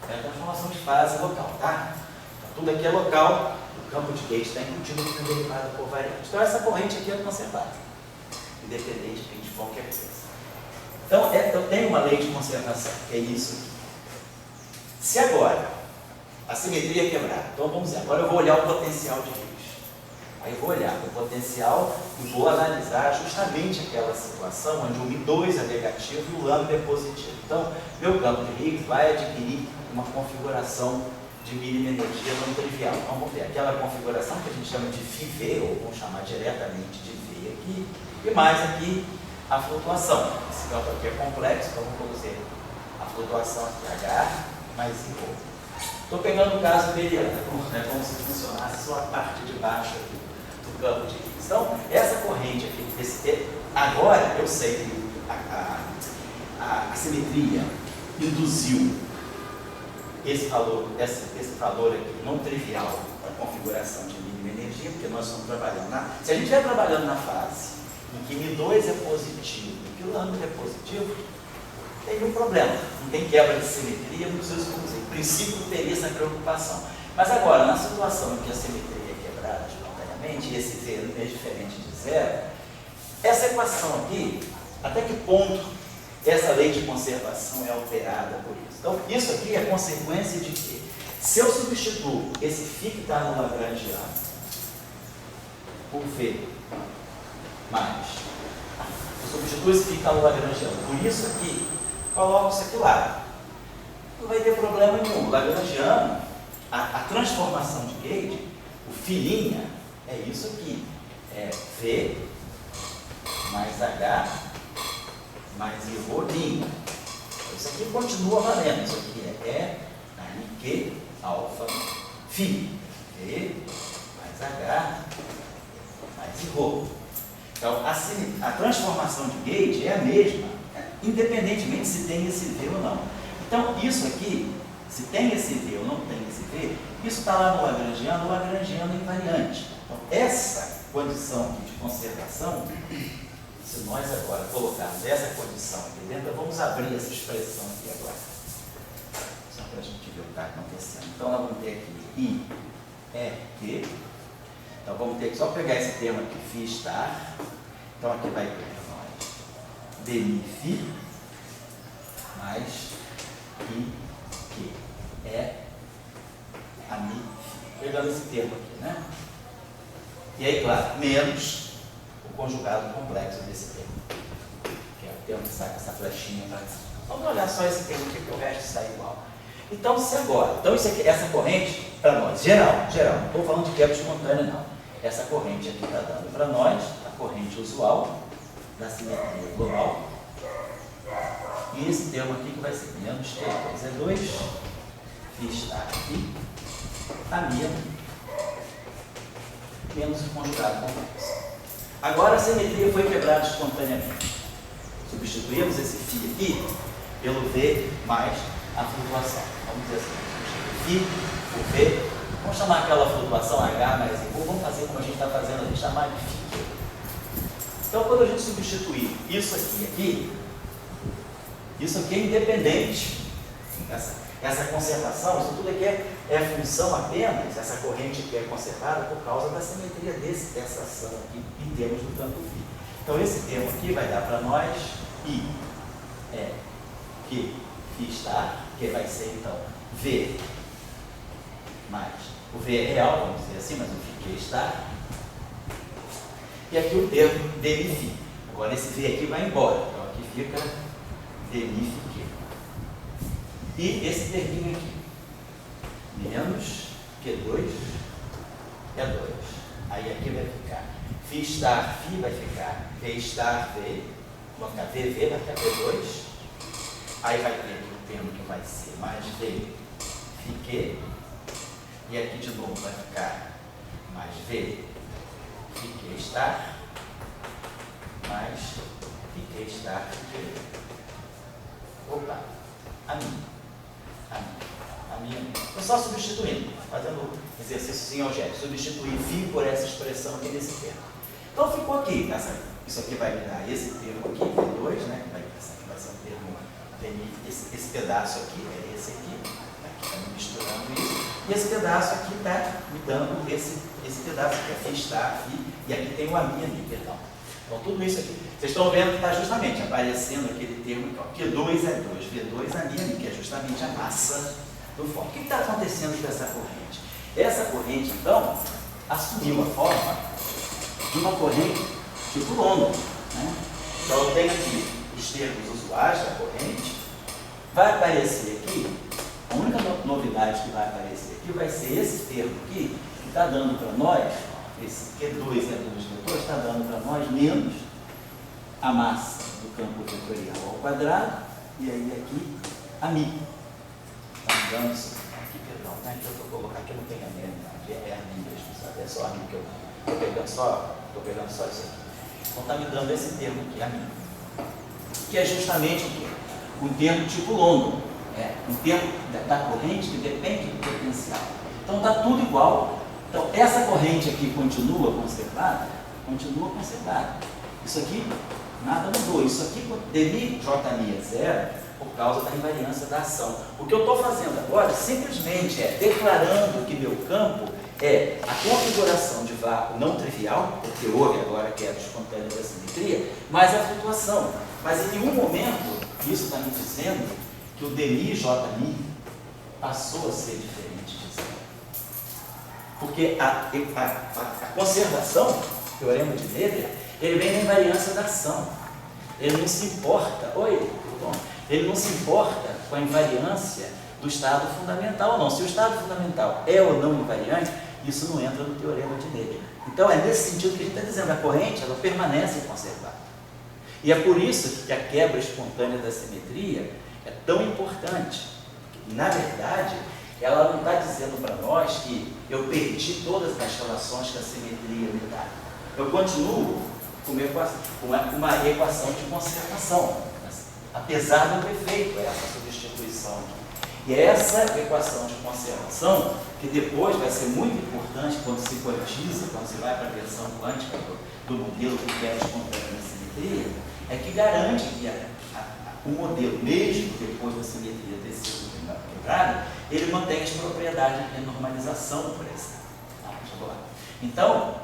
É a transformação de fase local, tá? Então, tudo aqui é local, o campo de gate está embutido com derivada por variante. Então, essa corrente aqui é conservada, independente de qualquer coisa. Então, eu tenho uma lei de conservação, que é isso aqui. Se agora a simetria é quebrada, então vamos dizer, agora eu vou olhar o potencial de Higgs. Aí eu vou olhar o potencial e vou analisar justamente aquela situação onde o Mi2 é negativo e o lambda é positivo. Então, meu campo de Higgs vai adquirir uma configuração de mínima energia não trivial. Então, vamos ver aquela configuração que a gente chama de φV, ou vamos chamar diretamente de V aqui, e mais aqui a flutuação. Esse campo aqui é complexo, então vamos dizer a flutuação aqui, H mais I. Estou pegando o caso abeliano, né, como se funcionasse só a parte de baixo aqui do campo de Higgs. Então, essa corrente aqui, agora eu sei que a simetria induziu esse valor aqui não trivial para a configuração de mínima energia, porque nós estamos trabalhando se a gente estiver trabalhando na fase em que Mi2 é positivo e que o lambda é positivo, tem nenhum problema, não tem quebra de simetria, não precisa dizer. Em princípio, não teria essa preocupação. Mas agora, na situação em que a simetria é quebrada espontaneamente, e esse V é diferente de zero, essa equação aqui, até que ponto essa lei de conservação é alterada por isso? Então, isso aqui é consequência de quê? Se eu substituo esse φ que está no Lagrangiano por V mais, eu substituo esse φ que está no Lagrangiano por isso aqui, coloco isso aqui lá. Não vai ter problema nenhum. O Lagrangiano, a transformação de gauge, o φ' é isso aqui. É V mais H mais I rho'. Isso aqui continua valendo. Isso aqui é aí Q alfa φ. V mais H mais I rho. Então, a transformação de gauge é a mesma, independentemente se tem esse V ou não. Então, isso aqui, se tem esse V ou não tem esse V, isso está lá no Lagrangiano, o Lagrangiano é invariante. Então, essa condição aqui de conservação se nós agora colocarmos essa condição aqui dentro, vamos abrir essa expressão aqui agora, só para a gente ver o que está acontecendo. Então, nós vamos ter aqui I, E, Q. Então, vamos ter que só pegar esse termo aqui, Φ estar. Então, aqui vai ter para nós D, Mi, Φ, mais I, Q. É a Mi, Φ. Pegando esse termo aqui, né? E aí, claro, menos o conjugado complexo desse termo, que é o termo que sai com essa flechinha para cima. Vamos olhar só esse termo aqui, que o resto está igual. Então, se agora, então isso aqui, essa corrente, para nós, geral, não estou falando de quebra espontânea, não. Essa corrente aqui está dando para nós a corrente usual da simetria global. E esse termo aqui que vai ser menos Q2 é 2, Φ está aqui, a minha menos o conjugado complexo. Agora a simetria foi quebrada espontaneamente. Substituímos esse φ aqui pelo v mais a flutuação. Vamos dizer assim, φ, o v, vamos chamar aquela flutuação h mais i, vamos fazer como a gente está fazendo ali, chamar de φ. Então, quando a gente substituir isso aqui, isso aqui é independente. Essa conservação, isso tudo aqui é função apenas, essa corrente aqui é conservada por causa da simetria dessa ação aqui em termos do campo φ. Então, esse termo aqui vai dar para nós I, que φ está, que vai ser então V mais, o V é real, vamos dizer assim, mas o φ que está, e aqui o termo dμφ. Agora esse V aqui vai embora, então aqui fica dμφ. E esse terminho aqui, menos Q2 é 2. Aí aqui vai ficar φ estar, φ vai ficar V estar, V, vai ficar VV, vai ficar V2. Aí vai ter aqui o termo que vai ser mais V, φQ. E aqui de novo vai ficar mais V, φQ estar, mais φQ estar, φQ. Opa, a minha. Estou só substituindo, fazendo exercício algébrico, substituir φ por essa expressão aqui nesse termo. Então ficou aqui, isso aqui vai me dar esse termo aqui, V2, né? Esse aqui vai ser um termo, esse pedaço aqui, é esse aqui está me misturando isso, e esse pedaço aqui está me dando esse pedaço que é φ estar, φ, e aqui tem o a minha ali, perdão. Então tudo isso aqui, vocês estão vendo que está justamente aparecendo aquele termo aqui, Q2 é 2, V2 é minha, que é justamente a massa do fóton. O que está acontecendo com essa corrente? Essa corrente, então, assumiu a forma de uma corrente tipo lombo, né? Então eu tenho aqui os termos usuais da corrente, vai aparecer aqui, a única novidade que vai aparecer aqui vai ser esse termo aqui, que está dando para nós, esse Q2 é 2, V2, está dando para nós menos a massa do campo vetorial ao quadrado, e aí aqui a mi. Está me dando isso aqui, perdão, né? Que eu estou colocando aqui, não tem a minha, aqui é a mi mesmo, sabe? É só a mi que eu estou pegando só isso aqui. Então está me dando esse termo aqui, a mi, que é justamente o quê? Um termo tipo London, um termo da corrente que depende do potencial. Então está tudo igual. Então, essa corrente aqui continua conservada? Continua conservada. Isso aqui, nada mudou. Isso aqui, dmi Jmi é zero, por causa da invariância da ação. O que eu estou fazendo agora, simplesmente declarando que meu campo é a configuração de vácuo não trivial, porque houve agora quebra espontânea da simetria, mas a flutuação. Mas em nenhum momento, isso está me dizendo que o dmi Jmi passou a ser diferente de zero. Porque a conservação, o teorema de Noether, ele vem na invariância da ação. Ele não se importa, ele não se importa com a invariância do estado fundamental ou não. Se o estado fundamental é ou não invariante, isso não entra no teorema de Noether. Então é nesse sentido que a gente está dizendo, a corrente ela permanece conservada. E é por isso que a quebra espontânea da simetria é tão importante. Na verdade, ela não está dizendo para nós que eu perdi todas as relações que a simetria me dá. Eu continuo com uma equação de conservação, apesar de eu ter feito essa substituição aqui. E é essa equação de conservação que depois vai ser muito importante quando se quantiza, quando se vai para a versão quântica do modelo que quer descontar na simetria, é que garante que o modelo, mesmo depois da simetria ter sido quebrada, ele mantém as propriedades de normalização, por exemplo. Então,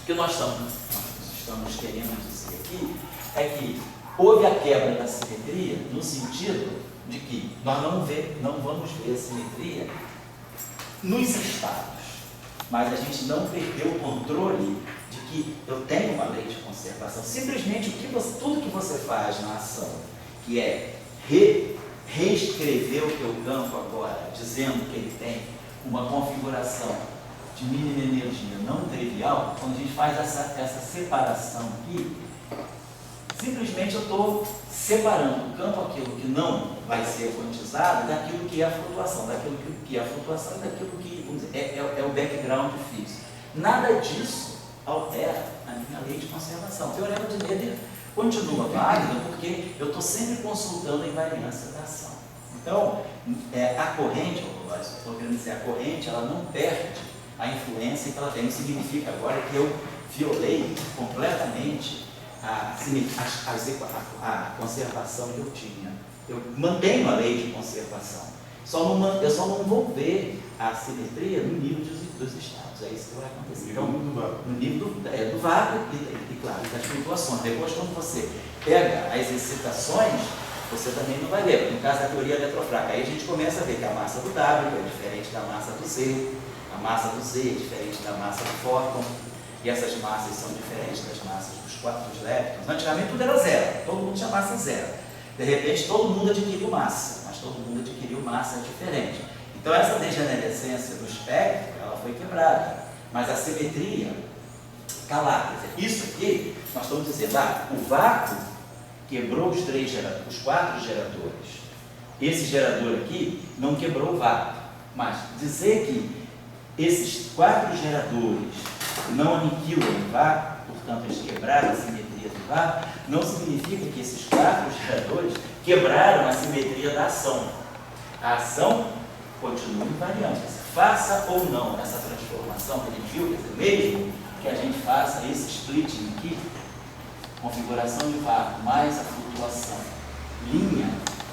o que nós estamos querendo dizer aqui é que houve a quebra da simetria no sentido de que nós não vamos ver a simetria nos estados, mas a gente não perdeu o controle de que eu tenho uma lei de conservação. Simplesmente tudo que você faz na ação, que é reescrever o teu campo agora, dizendo que ele tem uma configuração de mínima energia não trivial, quando a gente faz essa separação aqui, simplesmente eu estou separando o campo, aquilo que não vai ser quantizado, daquilo que é a flutuação, daquilo que é a flutuação e daquilo que, vamos dizer, é o background físico. Nada disso altera a minha lei de conservação. O teorema de Noether continua válido porque eu estou sempre consultando a invariância da ação. Então, a corrente, estou querendo dizer, a corrente, ela não perde a influência que ela tem. Isso significa agora que eu violei completamente a conservação que eu tinha. Eu mantenho a lei de conservação. Eu só não vou ver a simetria no nível dos estados. É isso que vai acontecer. Então, no nível do vácuo e claro, das flutuações. Depois, quando você pega as excitações, você também não vai ver. No caso da teoria eletrofrágil, aí a gente começa a ver que a massa do W é diferente da massa do Z, a massa do Z é diferente da massa do fóton, e essas massas são diferentes das massas dos leptons. Antigamente tudo era zero, todo mundo tinha massa zero. De repente todo mundo adquiriu massa, mas todo mundo adquiriu massa diferente. Então essa degenerescência do espectro, ela foi quebrada, mas a simetria calar. Isso aqui, nós estamos dizendo, o vácuo quebrou os 4 geradores. Esse gerador aqui não quebrou o vácuo, mas dizer que esses 4 geradores não aniquilam o vácuo, portanto eles quebraram a simetria do vácuo, não significa que esses 4 geradores quebraram a simetria da ação. A ação continua invariante. Faça ou não essa transformação que a gente viu, quer dizer, mesmo que a gente faça esse splitting aqui, configuração de vácuo mais a flutuação, linha,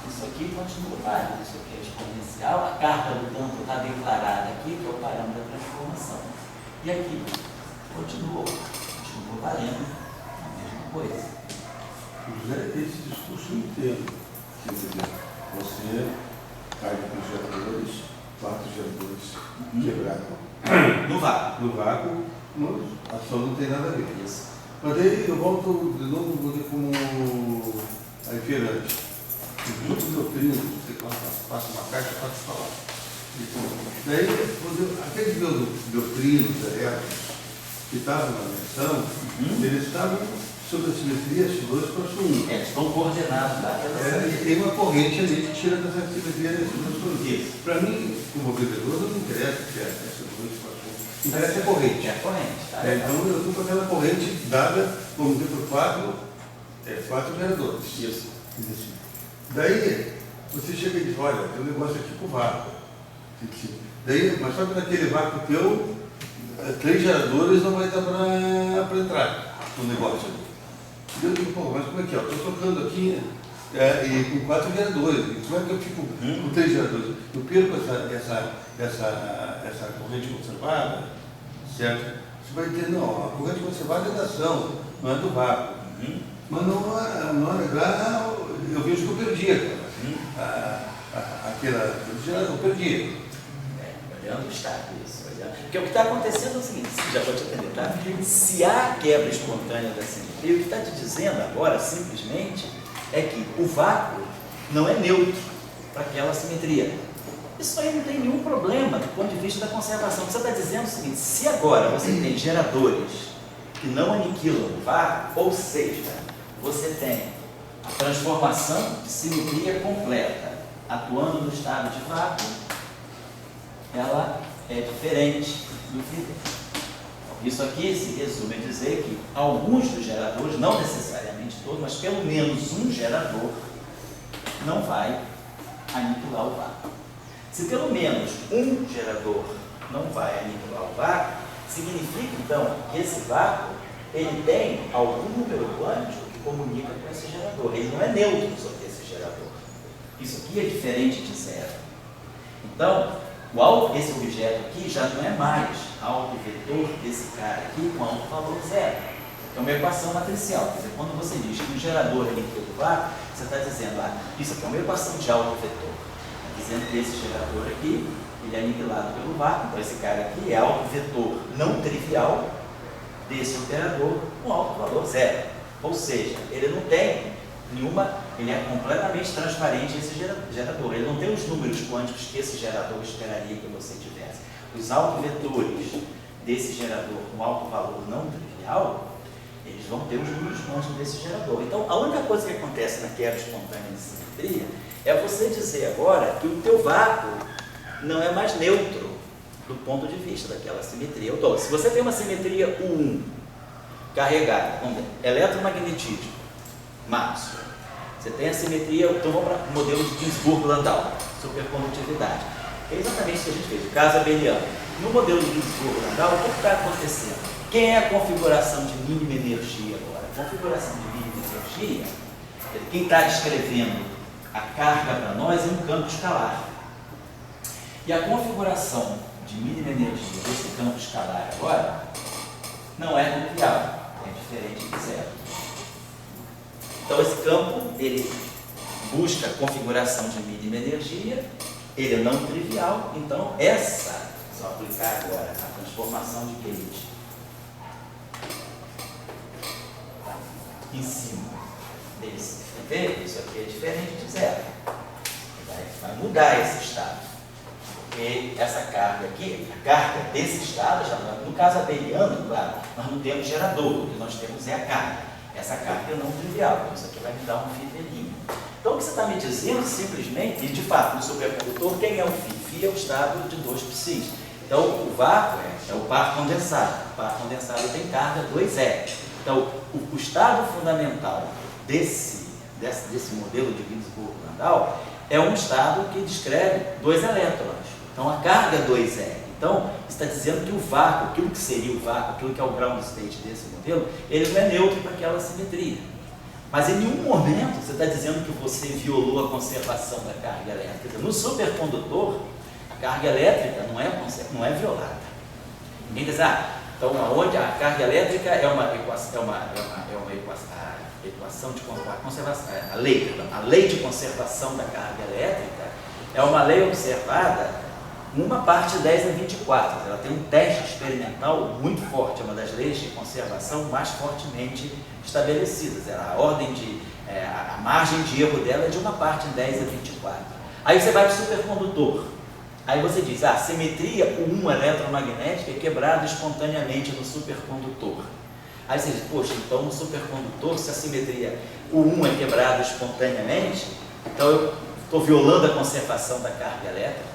isso aqui continua válido, isso aqui é exponencial, a carga do campo está declarada aqui, que é o parâmetro da transformação. E aqui continua valendo a mesma coisa. José, esse discurso eu entendo. Quer dizer, você cai com os geradores, 4 geradores quebrados. No vácuo. No vácuo, a ação não tem nada a ver. Isso. Mas aí eu volto de novo como a inferante. Os outros doutrinos, você passa uma caixa para te falar. Daí, aqueles meus doutrinos que estavam na menção, eles estavam sobre a simetria S2 para S1. Eles estão coordenados lá. E tem uma corrente ali que tira dessa simetria S2 para S1. Para mim, como vendedor, não interessa se é S2 para S1. Interessa a corrente. É a corrente, tá? Então eu estou com aquela corrente dada, vamos dizer, por 4 geradores. Isso. Daí, você chega e diz, olha, tem um negócio aqui com vácuo. Daí, mas só que naquele vácuo teu, 3 geradores não vai dar para entrar no negócio ali. Eu digo, pô, mas como é que é? Eu estou tocando aqui e com 4 geradores. Como é que eu fico com 3 geradores? Eu perco essa corrente conservada, certo? Você vai dizer, não, a corrente conservada é da ação, não é do vácuo. Mas não é lá, eu vejo que eu perdi aquela gerador, eu perdi. Olhando o estado, isso. Porque o que está acontecendo é o seguinte, já vou te entender, tá? Se há quebra espontânea da simetria, o que está te dizendo agora, simplesmente, é que o vácuo não é neutro para aquela simetria. Isso aí não tem nenhum problema do ponto de vista da conservação. O que você está dizendo é o seguinte, se agora você tem geradores que não aniquilam o vácuo, ou seja, você tem a transformação de simetria completa atuando no estado de vácuo, ela é diferente do vidro. Isso aqui se resume a dizer que alguns dos geradores, não necessariamente todos, mas pelo menos um gerador, não vai aniquilar o vácuo. Se pelo menos um gerador não vai aniquilar o vácuo, significa então que esse vácuo ele tem algum número quântico que comunica com esse gerador. Ele não é neutro sobre esse gerador. Isso aqui é diferente de zero. Então, esse objeto aqui já não é mais autovetor desse cara aqui com autovalor zero. É uma equação matricial. Quer dizer, quando você diz que um gerador aniquila o vácuo, você está dizendo, isso aqui é uma equação de autovetor. Dizendo que esse gerador aqui, ele é aniquilado pelo vácuo, então esse cara aqui é autovetor não trivial desse operador com alto valor zero. Ou seja, ele não tem ele é completamente transparente esse gerador. Ele não tem os números quânticos que esse gerador esperaria que você tivesse. Os autovetores desse gerador com alto valor não trivial, eles vão ter os números quânticos desse gerador. Então, a única coisa que acontece na quebra espontânea de simetria é você dizer agora que o teu vácuo não é mais neutro do ponto de vista daquela simetria. Se você tem uma simetria U1 carregada com eletromagnetismo máximo, você tem a simetria, então vamos para o modelo de Ginzburg-Landau, supercondutividade. É exatamente o que a gente fez, o caso abeliano. No modelo de Ginzburg-Landau, o que está acontecendo? Quem é a configuração de mínima energia agora? A configuração de mínima energia, quem está descrevendo a carga para nós é um campo escalar. E a configuração de mínima energia desse campo escalar agora não é trivial, é diferente de zero. Então esse campo, ele busca a configuração de mínima energia, ele é não trivial, então se eu aplicar agora a transformação de Gauge em cima desse efeito, isso aqui é diferente de zero. Vai mudar esse estado. Porque essa carga aqui, a carga desse estado, no caso abeliano, claro, nós não temos gerador, o que nós temos é a carga. Essa carga é não trivial, então isso aqui vai me dar um φ velhinho. Então o que você está me dizendo simplesmente, e de fato no supercondutor, quem é o φ? Φ é o estado de 2 psis. Então o vácuo é o par condensado. O par condensado tem carga 2e. Então o estado fundamental desse modelo de Ginzburg-Landau é um estado que descreve 2 elétrons. Então a carga é 2e. Então, está dizendo que o vácuo, aquilo que seria o vácuo, aquilo que é o ground state desse modelo, ele não é neutro para aquela simetria. Mas em nenhum momento você está dizendo que você violou a conservação da carga elétrica. No supercondutor, a carga elétrica não é violada. Ninguém diz, então onde a carga elétrica é uma equação de conservação, a lei de conservação da carga elétrica é uma lei observada numa parte 10 a 24, ela tem um teste experimental muito forte, é uma das leis de conservação mais fortemente estabelecidas. A margem de erro dela é de uma parte em 10 a 24. Aí você vai para o supercondutor. Aí você diz, a simetria U1 eletromagnética é quebrada espontaneamente no supercondutor. Aí você diz, poxa, então no supercondutor, se a simetria U1 é quebrada espontaneamente, então eu estou violando a conservação da carga elétrica?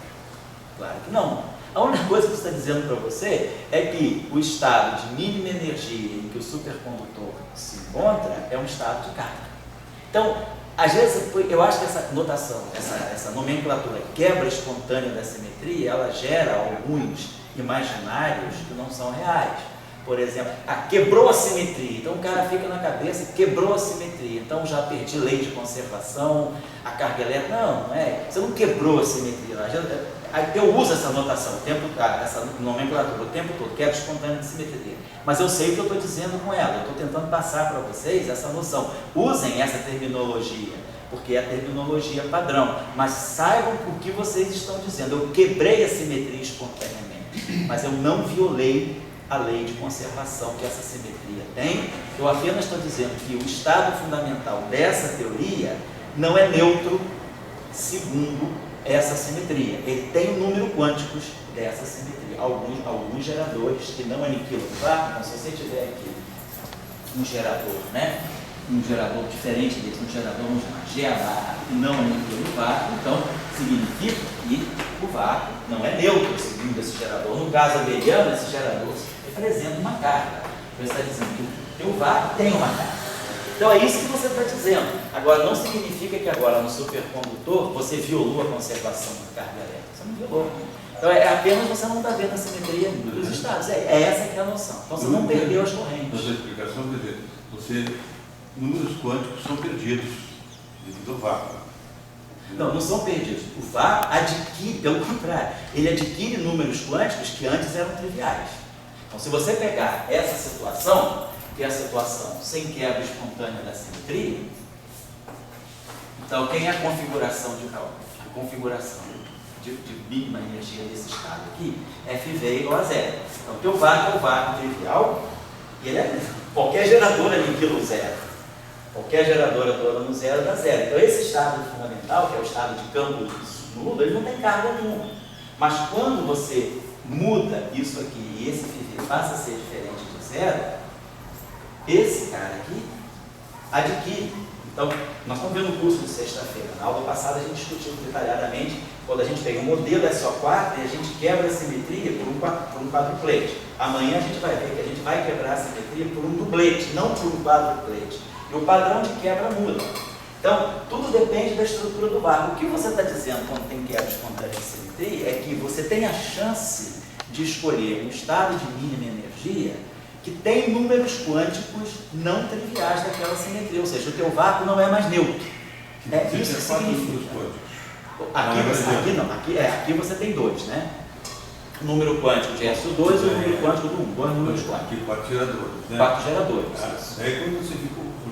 Claro que não. A única coisa que está dizendo para você é que o estado de mínima energia em que o supercondutor se encontra é um estado de carga. Então, às vezes, eu acho que essa notação, essa nomenclatura quebra espontânea da simetria, ela gera alguns imaginários que não são reais. Por exemplo, quebrou a simetria, então o cara fica na cabeça, quebrou a simetria, então já perdi lei de conservação, a carga elétrica, não é, você não quebrou a simetria. Eu uso essa notação, essa nomenclatura o tempo todo, quebra espontânea de simetria, mas eu sei o que eu estou dizendo com ela, eu estou tentando passar para vocês essa noção. Usem essa terminologia, porque é a terminologia padrão, mas saibam o que vocês estão dizendo. Eu quebrei a simetria espontaneamente, mas eu não violei a lei de conservação que essa simetria tem. Eu apenas estou dizendo que o estado fundamental dessa teoria não é neutro segundo essa simetria. Ele tem o número quânticos dessa simetria. Alguns geradores que não aniquilam o vácuo, então se você tiver aqui um gerador, né? Um gerador diferente desse, um gerador, vamos chamar GA, que não aniquila o vácuo, então significa que o vácuo não é neutro segundo esse gerador. No caso abeliano, esse gerador representa uma carga. Você está dizendo que o vácuo tem uma carga. Então é isso que você está dizendo. Agora, não significa que agora no supercondutor você violou a conservação da carga elétrica. Você não violou. Então é apenas você não está vendo a simetria dos estados. É essa que é a noção. Então você não perdeu as correntes. Nessa explicação, quer dizer, números quânticos são perdidos devido ao vácuo. Não, não são perdidos. O vácuo adquire, pelo contrário, ele adquire números quânticos que antes eram triviais. Então, se você pegar essa situação, que é a situação sem quebra espontânea da simetria, então quem é a configuração de mínima energia desse estado aqui? FV é igual a zero. Então, o teu vácuo é o vácuo trivial, e ele qualquer gerador aniquila o zero. Qualquer geradora toda no zero dá zero. Então, esse estado fundamental, que é o estado de campo nulo, ele não tem carga nenhuma. Mas quando você muda isso aqui e esse FV passa a ser diferente de zero, esse cara aqui adquire. Então, nós estamos vendo o curso de sexta-feira. Na aula passada a gente discutiu detalhadamente quando a gente pega um modelo SO4 e a gente quebra a simetria por um quadruplete. Amanhã a gente vai ver que a gente vai quebrar a simetria por um duplete, não por um quadruplete. E o padrão de quebra muda. Então, tudo depende da estrutura do vácuo. O que você está dizendo quando tem quebra espontânea de simetria é que você tem a chance de escolher um estado de mínima energia que tem números quânticos não triviais daquela simetria, ou seja, o teu vácuo não é mais neutro. Isso que significa. Aqui você tem dois, né? O número quântico de S2 e o número quântico do 1, dois números quânticos. Aqui 4 geradores, né? 4 geradores. Daí quando você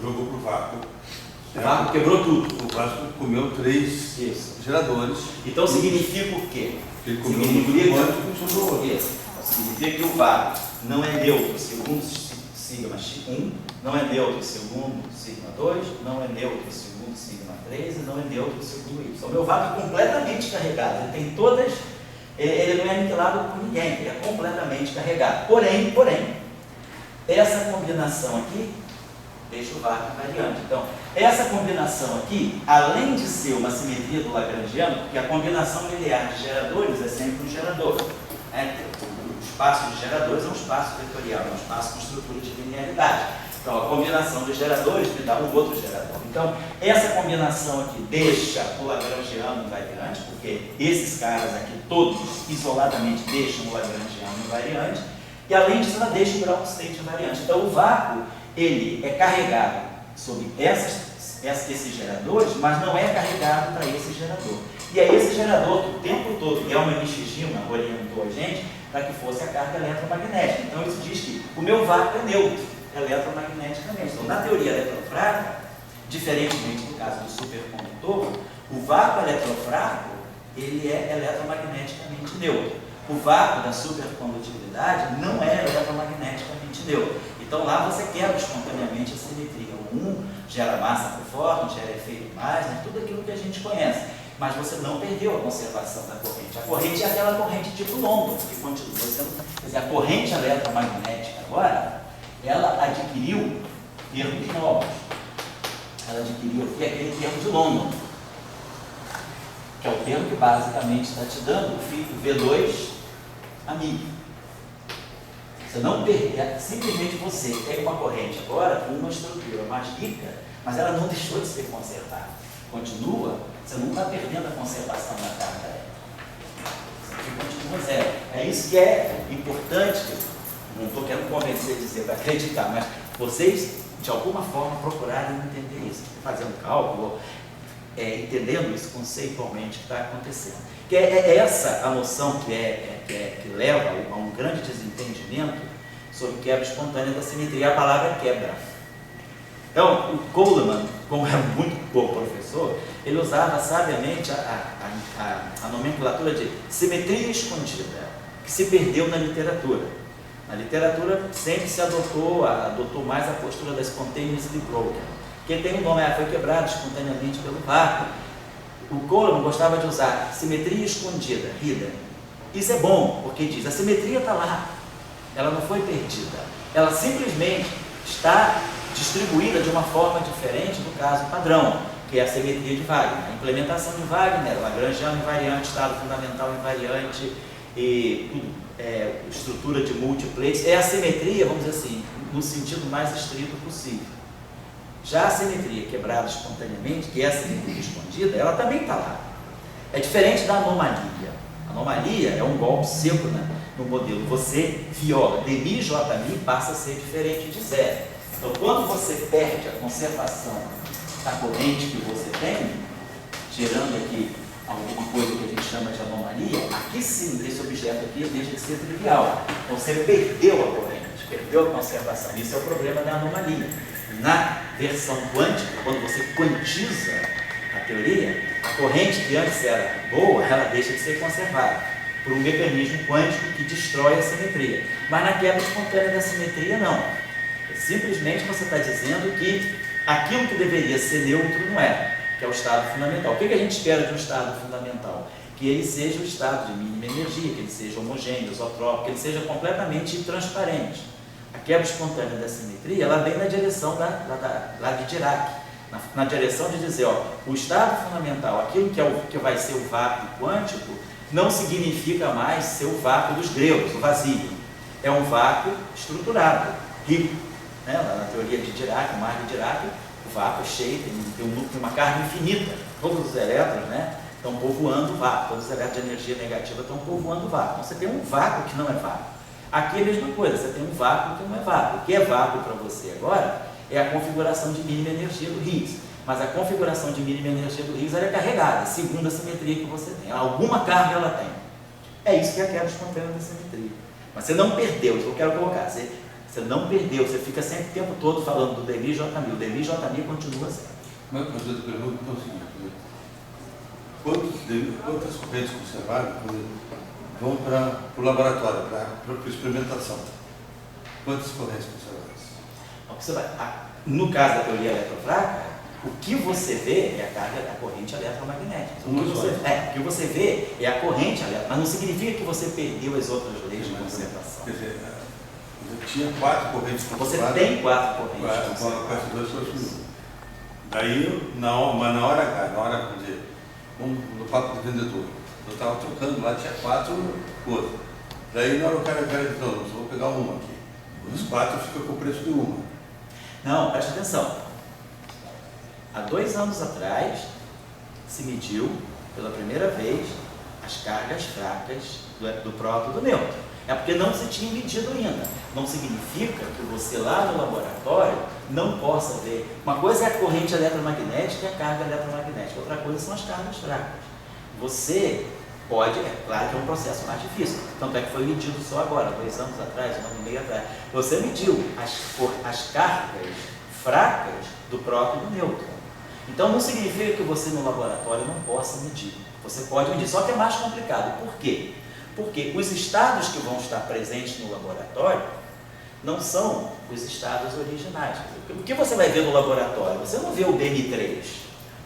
jogou para o vácuo, o vácuo quebrou tudo. O vácuo comeu 3 geradores. Então significa o quê? Ele comeu um número quântico e sobrou outro. Significa que o vácuo não é neutro segundo sigma x1, não é neutro segundo sigma 2, não é neutro segundo sigma 3 e não é neutro segundo y. O meu vácuo é completamente carregado, ele tem todas, ele não é aniquilado por ninguém, ele é completamente carregado. Porém, essa combinação aqui deixa o vácuo invariante. Então, essa combinação aqui, além de ser uma simetria do Lagrangiano, porque a combinação linear de geradores é sempre um gerador. O espaço de geradores é um espaço vetorial, é um espaço com estrutura de linearidade. Então, a combinação de geradores me dá um outro gerador. Então, essa combinação aqui deixa o Lagrangiano invariante, porque esses caras aqui todos isoladamente deixam o Lagrangiano invariante, e além disso, ela deixa o ground state invariante. Então, o vácuo ele é carregado sobre esses geradores, mas não é carregado para esse gerador. E é esse gerador que o tempo todo, Gelman Nishijima orientou a gente para que fosse a carga eletromagnética. Então isso diz que o meu vácuo é neutro, eletromagneticamente. Então na teoria eletrofrágica, diferentemente do caso do supercondutor, o vácuo eletrofrágico ele é eletromagneticamente neutro. O vácuo da supercondutibilidade não é eletromagneticamente neutro. Então lá você quebra espontaneamente a simetria. O 1 gera massa por fóton, gera efeito Meissner, tudo aquilo que a gente conhece. Mas você não perdeu a conservação da corrente. A corrente é aquela corrente tipo London, que continua sendo. Quer dizer, a corrente eletromagnética agora, ela adquiriu termos novos. Ela adquiriu aqui aquele termo de London, que é o termo que basicamente está te dando o fio V2 amigo. Você não perde, simplesmente você tem uma corrente agora com uma estrutura mais rica, mas ela não deixou de ser conservada. Continua, você não está perdendo a conservação da carga elétrica. Você continua zero. É isso que é importante, não estou querendo convencer, dizer, para acreditar, mas vocês, de alguma forma, procurarem entender isso, fazendo cálculo, entendendo isso conceitualmente que está acontecendo. Que é essa a noção que leva a um grande desentendimento sobre quebra espontânea da simetria. A palavra é quebra. Então, o Coleman, como era muito bom professor, ele usava sabiamente a nomenclatura de simetria escondida, que se perdeu na literatura. Na literatura sempre se adotou mais a postura da spontaneously broken, que tem um nome, foi quebrado espontaneamente pelo vácuo. O Coleman gostava de usar simetria escondida, hidden. Isso é bom, porque diz, a simetria está lá, ela não foi perdida, ela simplesmente está distribuída de uma forma diferente do caso padrão, que é a simetria de Wagner. A implementação de Wagner, Lagrangiano invariante, estado fundamental invariante, e estrutura de múltiplex, é a simetria, vamos dizer assim, no sentido mais estrito possível. Já a simetria quebrada espontaneamente, que é a simetria escondida, ela também está lá. É diferente da anomalia. A anomalia é um golpe seco, né, no modelo. Você viola dmi j mi, passa a ser diferente de zero. Então, quando você perde a conservação da corrente que você tem, gerando aqui alguma coisa que a gente chama de anomalia, aqui sim, esse objeto aqui deixa de ser trivial. Então, você perdeu a corrente, perdeu a conservação. Isso é o problema da anomalia. Na versão quântica, quando você quantiza a teoria, a corrente que antes era boa, ela deixa de ser conservada por um mecanismo quântico que destrói a simetria. Mas na quebra espontânea da simetria, não. Simplesmente você está dizendo que aquilo que deveria ser neutro não é, que é o estado fundamental. O que a gente espera de um estado fundamental? Que ele seja o estado de mínima energia, que ele seja homogêneo, isotrópico, que ele seja completamente transparente. A quebra espontânea da simetria, ela vem na direção lá de Dirac, na direção de dizer, ó, o estado fundamental, aquilo que vai ser o vácuo quântico, não significa mais ser o vácuo dos gregos, o vazio. É um vácuo estruturado, rico. Né? Na teoria de Dirac, o mar de Dirac, o vácuo é cheio, tem uma carga infinita. Todos os elétrons, né, estão povoando o vácuo, todos os elétrons de energia negativa estão povoando o vácuo. Então você tem um vácuo que não é vácuo. Aqui é a mesma coisa, você tem um vácuo que não é vácuo. O que é vácuo para você agora é a configuração de mínima energia do Higgs. Mas a configuração de mínima energia do Higgs ela é carregada, segundo a simetria que você tem. Alguma carga ela tem. É isso que é a quebra espontânea da simetria. Mas você não perdeu, isso que eu quero colocar. Você não perdeu, você fica sempre o tempo todo falando do dmi j mi. O dmi j mi continua zero. Mas eu pergunto então o seguinte: quantas correntes conservadas vão para o laboratório, para experimentação? Quantas correntes conservadas? No caso da teoria eletrofraca, o que você vê é a carga da corrente eletromagnética. O que você vê é a corrente eletromagnética, mas não significa que você perdeu as outras leis de conservação. Quer dizer, eu tinha 4 correntes conservadas. Você tem 4 correntes. Com essas duas coisas. Daí, na hora H, vamos dizer, no papo do vendedor, eu estava trocando lá, tinha 4 coisas. Daí, na hora o cara disse, não, eu vou pegar uma aqui. Os 4 ficam com o preço de uma. Não, preste atenção. Há 2 anos atrás, se mediu, pela primeira vez, as cargas fracas do próton e do nêutron. É porque não se tinha medido ainda. Não significa que você lá no laboratório não possa ver. Uma coisa é a corrente eletromagnética e a carga eletromagnética. Outra coisa são as cargas fracas. Você pode, é claro que é um processo mais difícil. Tanto é que foi medido só agora, 2 anos atrás, 1 ano e meio atrás. Você mediu as cargas fracas do próton e do nêutron. Então não significa que você no laboratório não possa medir. Você pode medir, só que é mais complicado. Por quê? Porque os estados que vão estar presentes no laboratório não são os estados originais. O que você vai ver no laboratório? Você não vê o BM3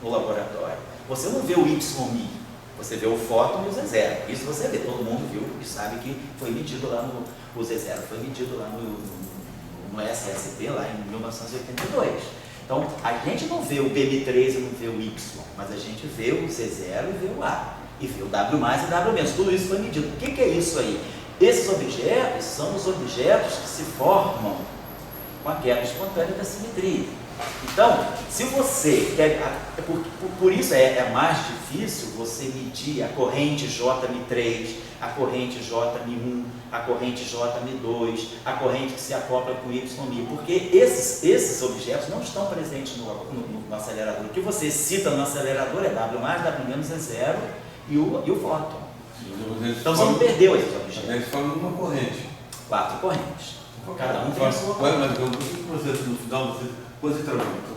no laboratório. Você não vê o YMI. Você vê o fóton e o Z0. Isso você vê. Todo mundo viu e sabe que foi medido lá o Z0 foi medido lá no SST, lá em 1982. Então, a gente não vê o BM3 e não vê o Y, mas a gente vê o Z0 e vê o A. E vê o W mais e W menos. Tudo isso foi medido. O que é isso aí? Esses objetos são os objetos que se formam com a quebra espontânea da simetria. Então, se você quer... Por isso é mais difícil você medir a corrente JM3, a corrente JM1, a corrente JM2, a corrente que se acopla com YMI, porque esses objetos não estão presentes no acelerador. O que você cita no acelerador é W mais, W menos é zero e o fóton. Então você não perdeu esses objetos. Eles falam uma corrente. 4 correntes. Cada um tem a sua corrente. Mas o que você, no final, você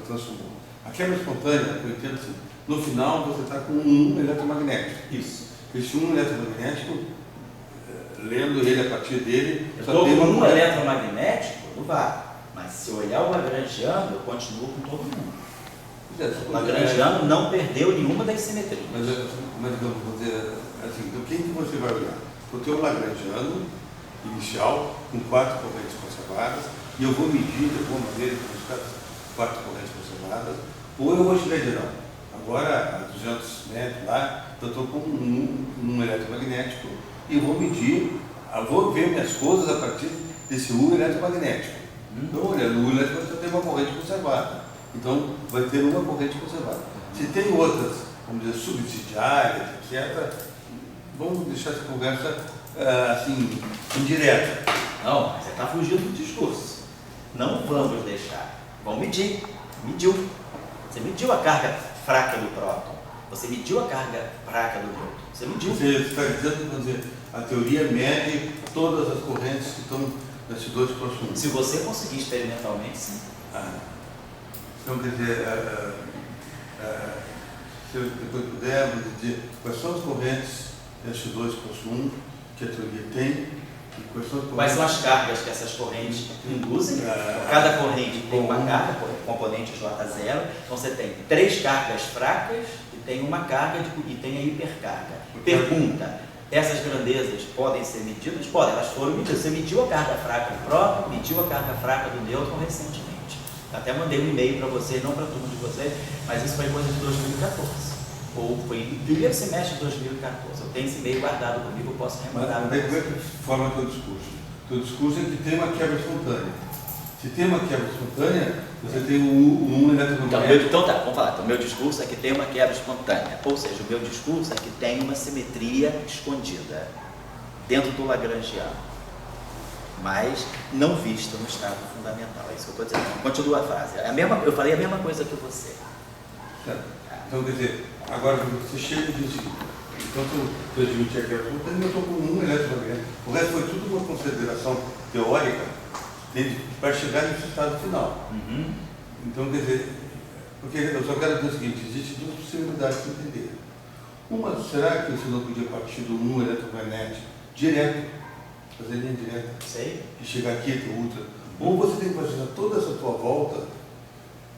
transformou? A quebra espontânea, eu entendo assim, no final você está com um eletromagnético. Isso. Esse um eletromagnético, lendo ele a partir dele... Eu estou com um eletromagnético no vácuo, mas se eu olhar o lagrangiano, eu continuo com todo mundo. O lagrangiano não perdeu nenhuma das simetrias. Mas vamos dizer assim, do que você vai olhar? O teu lagrangiano inicial, com 4 correntes conservadas, e eu vou medir de alguma maneira com as 4 correntes conservadas, ou eu vou chegar de não. Agora, a 200 metros lá, eu estou com um eletromagnético e vou medir, eu vou ver minhas coisas a partir desse U eletromagnético. Então, olha, no U eletromagnético eu tenho uma corrente conservada. Então, vai ter uma corrente conservada. Se tem outras, vamos dizer, subsidiárias, etc., vamos deixar essa conversa assim, indireta. Não, mas você está fugindo do discurso. Não vamos deixar. Vamos medir. Mediu. Você mediu a carga fraca do próton. Você mediu a carga fraca do nêutron. Você mediu. Você está dizendo, quer dizer, a teoria mede todas as correntes que estão nesses dois próximos. Se você conseguir experimentalmente, sim. Então, quer dizer, se eu depois puder, vou dizer quais são as correntes desses dois próximos que a teoria tem. Quais são as cargas que essas correntes induzem? Cada corrente tem uma carga, componente J0. Então você tem 3 cargas fracas e tem uma carga e tem a hipercarga. Pergunta: essas grandezas podem ser medidas? Podem, elas foram medidas. Você mediu a carga fraca do próton, mediu a carga fraca do nêutron recentemente. Até mandei um e-mail para vocês, não para a turma de vocês, mas isso foi coisa de 2014. Ou foi no primeiro semestre de 2014. Eu tenho esse e-mail guardado comigo, eu posso remandar. Mas como é que forma o teu discurso? O teu discurso é que tem uma quebra espontânea. Se tem uma quebra espontânea, você tem um eletromagnético. Então tá, vamos falar. Então, o meu discurso é que tem uma quebra espontânea. Ou seja, o meu discurso é que tem uma simetria escondida dentro do Lagrangiano, mas não vista no estado fundamental. É isso que eu estou dizendo. Continua a frase. Eu falei a mesma coisa que você. Certo. Então, quer dizer, agora você chega e diz assim, enquanto eu admiti a quebra espontânea, eu estou com um eletromagnético. O resto foi tudo uma consideração teórica para chegar nesse estado final. Então, quer dizer, porque eu só quero dizer o seguinte, existem 2 possibilidades de entender. Uma, será que você não podia partir do um eletromagnético direto, fazer linha direta, e chegar aqui até o ultra? Ou você tem que fazer toda essa tua volta,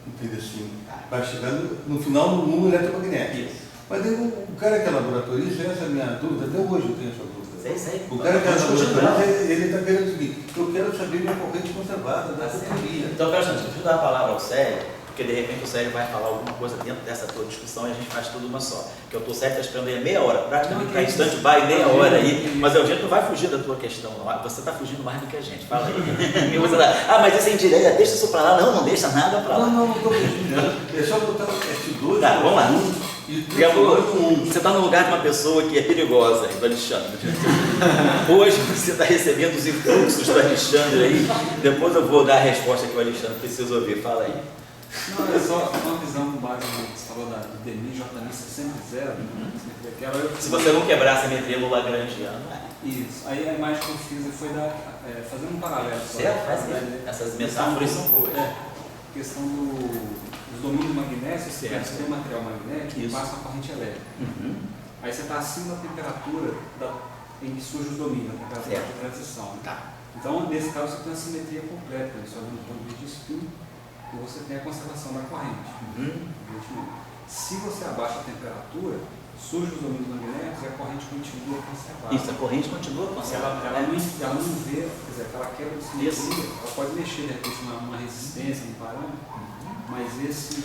entende assim, vai chegar no final no mundo eletromagnético. Isso. Mas daí, o cara que é laboratorista, essa é a minha dúvida, até hoje eu tenho essa dúvida. Sei. O cara que é laboratorista, ele está querendo o seguinte, eu quero saber minha corrente conservada da teoria. Então, deixa eu dar a palavra ao Célio, porque de repente o Célio vai falar alguma coisa dentro dessa tua discussão e a gente faz tudo uma só. Porque o Célio está esperando aí meia hora, praticamente está em stand-by meia hora aí, mas o Eugênio não vai fugir da tua questão, não. Você está fugindo mais do que a gente, fala aí. Mas isso é indireta, deixa isso para lá. Não deixa nada para lá. Não estou fugindo. É só botar S2. Tá, vamos lá. E você está no lugar de uma pessoa que é perigosa, do Alexandre. Hoje você está recebendo os influxos do Alexandre aí. Depois eu vou dar a resposta que o Alexandre precisa ouvir. Fala aí. Não, é só uma visão com base no que você falou da DMI, JMI 600. Se você não quebrar a simetria no Lagrangiano. Isso. Aí a imagem que eu fiz foi fazendo um paralelo. Certo, essas metáforas são boas. Questão dos domínios magnéticos, você tem um material magnético e passa uma corrente elétrica. Aí você está acima da temperatura em que surge os domínios, a temperatura de transição. Então, nesse caso, você tem uma simetria completa, só no ponto de vista de spin, e você tem a conservação da corrente. Se você abaixa a temperatura, surge os domínios magnéticos e a corrente continua conservada. Isso, a corrente continua conservada. Ela não vê, quer dizer, aquela quebra de simetria, ela pode mexer de repente numa resistência, num parâmetro, mas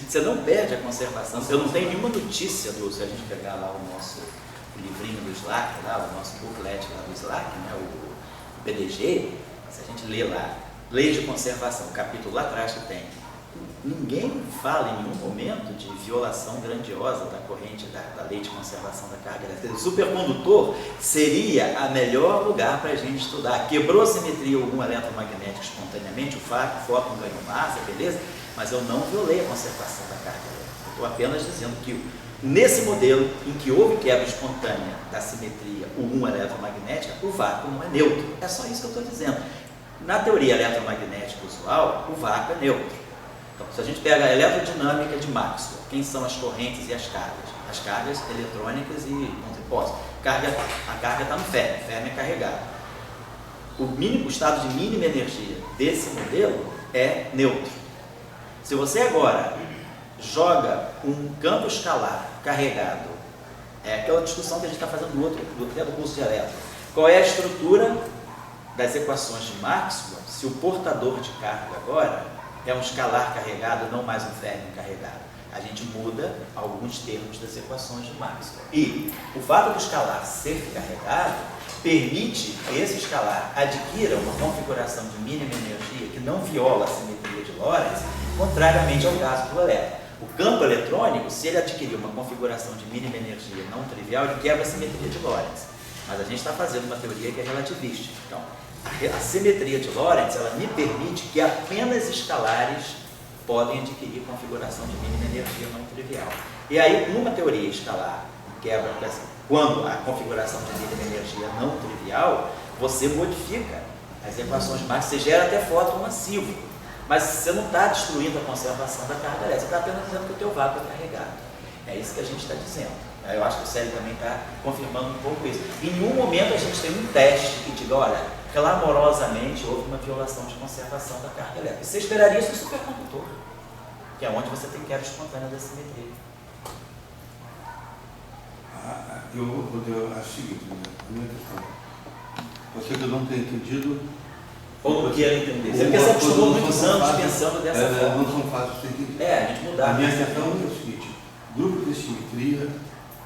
Você não perde a conservação. Eu não tenho nenhuma notícia se a gente pegar lá o nosso livrinho do Slack, lá, o nosso booklet lá do Slack, né, o PDG, se a gente lê lá, Lei de Conservação, capítulo lá atrás que tem, ninguém fala em nenhum momento de violação grandiosa da corrente da lei de conservação da carga elétrica. O supercondutor seria o melhor lugar para a gente estudar. Quebrou a simetria algum eletromagnético espontaneamente, o fóton ganhou massa, beleza? Mas eu não violei a conservação da carga elétrica. Eu estou apenas dizendo que nesse modelo em que houve quebra espontânea da simetria U1 eletromagnética, o vácuo não é neutro. É só isso que eu estou dizendo. Na teoria eletromagnética usual, o vácuo é neutro. Então, se a gente pega a eletrodinâmica de Maxwell, quem são as correntes e as cargas? As cargas eletrônicas e contrapostas. A carga está no Fermi, Fermi é carregado. O estado de mínima energia desse modelo é neutro. Se você agora joga um campo escalar carregado, é aquela discussão que a gente está fazendo do curso de elétrica. Qual é a estrutura das equações de Maxwell se o portador de carga agora é um escalar carregado, não mais um Fermi carregado? A gente muda alguns termos das equações de Maxwell. E o fato do escalar ser carregado permite que esse escalar adquira uma configuração de mínima energia que não viola a simetria de Lorentz, contrariamente ao caso do elétron. O campo eletrônico, se ele adquirir uma configuração de mínima energia não trivial, ele quebra a simetria de Lorentz. Mas a gente está fazendo uma teoria que é relativística. Então, a simetria de Lorentz, ela me permite que apenas escalares podem adquirir configuração de mínima energia não trivial. E aí, numa teoria escalar, quebra, quando a configuração de mínima energia não trivial, você modifica as equações mágicas, você gera até fóton massivo, mas você não está destruindo a conservação da carga elétrica, você está apenas dizendo que o teu vácuo é carregado. É isso que a gente está dizendo. Eu acho que o Célio também está confirmando um pouco isso. Em nenhum momento a gente tem um teste que diga, olha, clamorosamente houve uma violação de conservação da carga elétrica. Você esperaria isso no supercondutor, que é onde você tem quebra espontânea da simetria. Eu vou dizer a seguinte, a minha questão. Você que eu não tenho entendido. Ou não queira entender. Você se acostumou muitos anos pensando dessa forma. Não são fáceis de entender. A gente mudar. A minha questão é o seguinte: o grupo de simetria,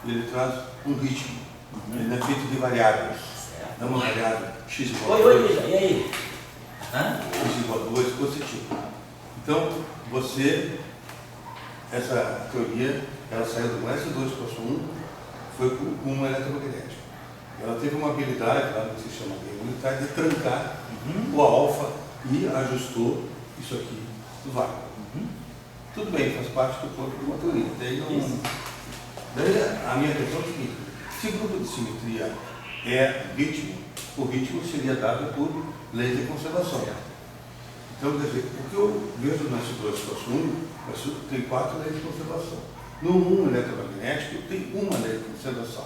ele traz um ritmo. Ele é feito de variáveis. Não uma variável x igual a 2. Oi, e aí? X igual a 2, positivo. Então, você, essa teoria, ela saiu do S2 plus 1, foi com uma eletromagnética. Ela teve uma habilidade, lá que se chama de habilidade, de trancar o alfa e ajustou isso aqui do vácuo. Tudo bem, faz parte do corpo de uma teoria. Daí a minha questão é o seguinte: se o grupo de simetria é ritmo, o ritmo seria dado por leis de conservação. Então, quer dizer, o que eu vejo no S2 plus 1, tem 4 leis de conservação. No 1 eletromagnético, tem uma lei de conservação.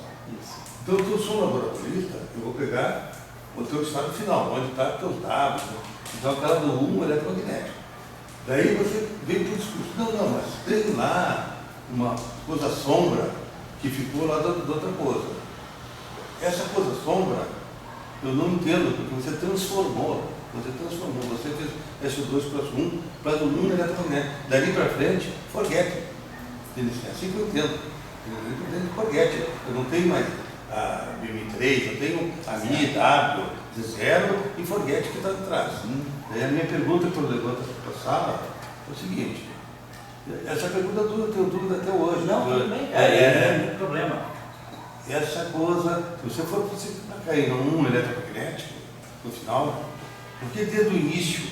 Então, se eu sou um laboratorista, eu vou pegar o teu estado final, onde está os teus dados. Então, aquela do 1 eletromagnético. Daí você vem para o discurso. Não, mas tem lá uma coisa sombra que ficou lá da outra coisa. Essa coisa sombra, eu não entendo, porque você transformou. Você fez S2 plus 1 para o 1 eletromagnético. Dali para frente, forget. É assim que eu entendo. Eu entendo forget. Eu não tenho mais a BM3, eu tenho a Mi, W, de 0 e forget que está atrás. Daí a minha pergunta que eu levanto para a sala é o seguinte: essa pergunta eu tenho dúvida até hoje. Não, tudo bem, cara, não tem problema. Essa coisa, se você for cair no 1 eletromagnético, no final, por que desde o início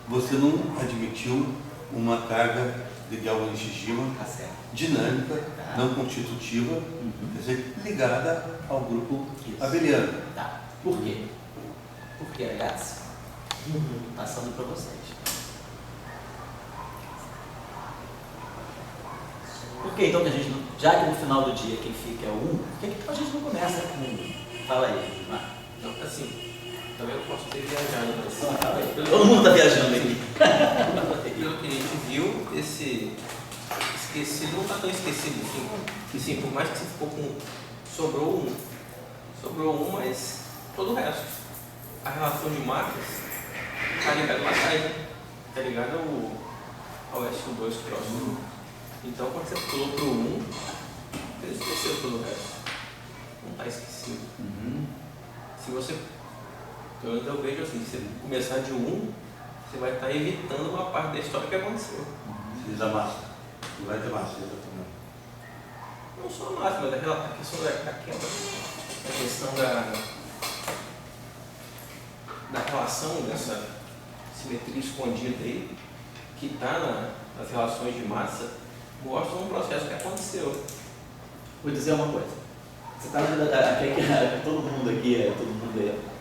você não admitiu uma carga de galvanismo dinâmica, não constitutiva, quer dizer, ligada ao grupo abeliano? Por quê? Porque, aliás, passando para vocês. Por que então que a gente não, já que no final do dia quem fica é o 1, por que então a gente não começa com o 1? Fala aí, Marco. Não, assim, também eu posso ter viajado, mas Fala aí. Todo mundo está viajando aqui. pelo que a gente viu, esse esquecido não está tão esquecido assim. Que sim, por mais que você ficou com. Sobrou um, mas todo o resto. A relação de massas está ligada lá atrás, né? Está ligada ao S2 próximo. Então quando você pulou para o 1, você esqueceu todo o resto. Não está esquecido. Se você. Pelo menos eu vejo assim, se você começar de 1, você vai estar evitando uma parte da história que aconteceu. Precisa da massa. Não vai ter massa, exatamente. Não só a massa, mas a questão da quebra, a questão da relação dessa simetria escondida aí, que está nas relações de massa, mostra um processo que aconteceu. Vou dizer uma coisa. Você está vendo todo mundo aqui,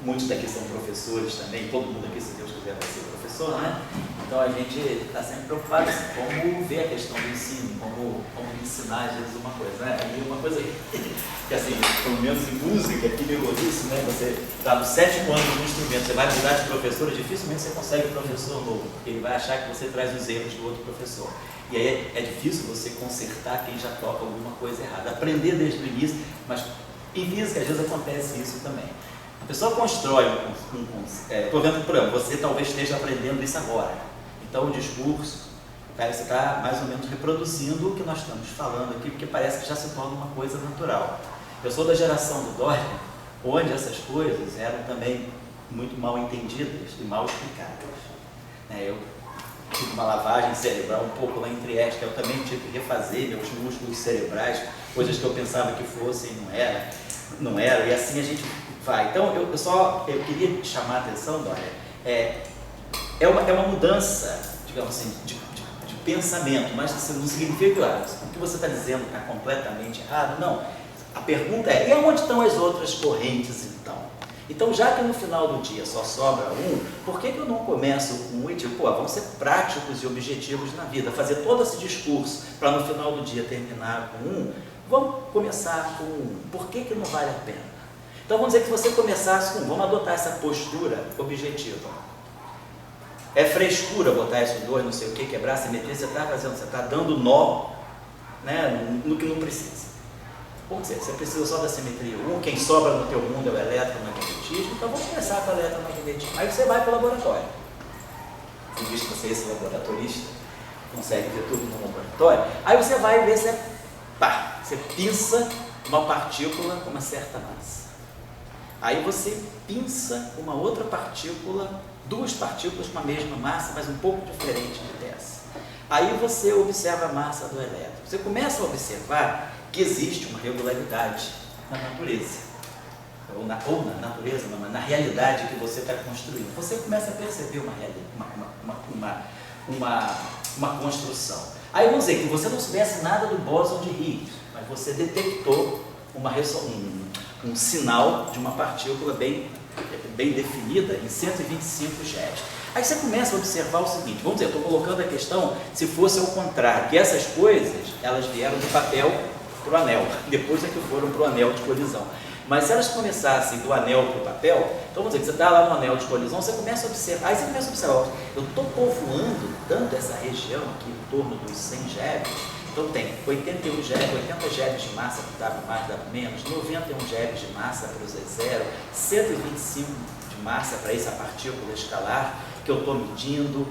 muitos daqui são professores também, todo mundo aqui, se Deus quiser, vai ser professor, né? Então a gente está sempre preocupado em como ver a questão do ensino, como ensinar às vezes uma coisa, né? E uma coisa que assim, pelo menos em música, que me isso, né? Você está no 7º ano do instrumento, você vai mudar de professor, dificilmente você consegue um professor novo, porque ele vai achar que você traz os erros do outro professor. E aí é difícil você consertar quem já toca alguma coisa errada, aprender desde o início, mas em física às vezes acontece isso também. A pessoa constrói por exemplo, você talvez esteja aprendendo isso agora. Então o discurso, você está mais ou menos reproduzindo o que nós estamos falando aqui, porque parece que já se torna uma coisa natural. Eu sou da geração do Dorian, onde essas coisas eram também muito mal entendidas e mal explicadas. Eu tive uma lavagem cerebral um pouco lá em Trieste, que eu também tive que refazer meus músculos cerebrais, coisas que eu pensava que fossem, não era, e assim a gente vai. Então, eu queria chamar a atenção, Dória, é uma mudança, digamos assim, de pensamento, mas isso não significa que o que você está dizendo está completamente errado, não. A pergunta é, e onde estão as outras correntes então? Então, já que no final do dia só sobra um, por que eu não começo com um e tipo, vamos ser práticos e objetivos na vida, fazer todo esse discurso para no final do dia terminar com um, vamos começar com um, por que não vale a pena? Então, vamos dizer que você começasse com um, vamos adotar essa postura objetiva. É frescura botar esses dois, não sei o que, quebrar, simetria, você está dando nó, né, no que não precisa. Vamos dizer, você precisa só da simetria 1, quem sobra no teu mundo é o eletromagnetismo, então vamos começar com o eletromagnetismo. Aí você vai para o laboratório. Você diz que você é esse laboratorista, consegue ver tudo no laboratório, aí você vai ver, você pinça uma partícula com uma certa massa. Aí você pinça uma outra partícula, duas partículas com a mesma massa, mas um pouco diferente dessa. Aí você observa a massa do elétron. Você começa a observar que existe uma regularidade na natureza. Ou na natureza, não, mas na realidade que você está construindo. Você começa a perceber uma construção. Aí vamos dizer que você não soubesse nada do bóson de Higgs, mas você detectou um sinal de uma partícula bem definida em 125 GeV. Aí você começa a observar o seguinte, vamos dizer, estou colocando a questão se fosse ao contrário, que essas coisas, elas vieram do papel para o anel, depois é que foram para o anel de colisão. Mas se elas começassem do anel para o papel, então vamos dizer que você está lá no anel de colisão, você começa a observar, aí você começa a observar, eu estou povoando tanto essa região aqui em torno dos 100 GeV, então tem 81 GeV, 80 GeV de massa para o W+, W-, 91 GeV de massa para o Z0, 125 de massa para essa partícula escalar que eu estou medindo,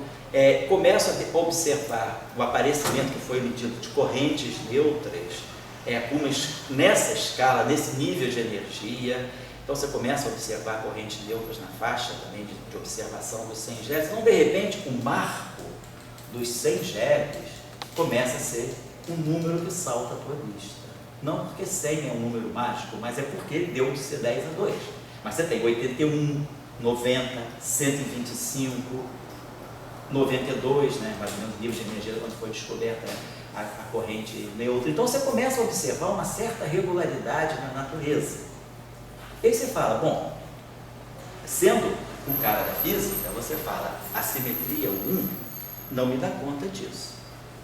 começo a observar o aparecimento que foi medido de correntes neutras, nessa escala, nesse nível de energia. Então você começa a observar correntes neutras na faixa também de observação dos 100 GeV. Então, de repente, o marco dos 100 GeV começa a ser um número que salta a tua vista. Não porque 100 é um número mágico, mas é porque deu de ser 10 a 2. Mas você tem 81, 90, 125, 92, né, mais ou menos, nível de energia quando foi descoberta a corrente neutra. Então você começa a observar uma certa regularidade na natureza. E aí você fala, bom, sendo um cara da física, você fala, a simetria 1 não me dá conta disso.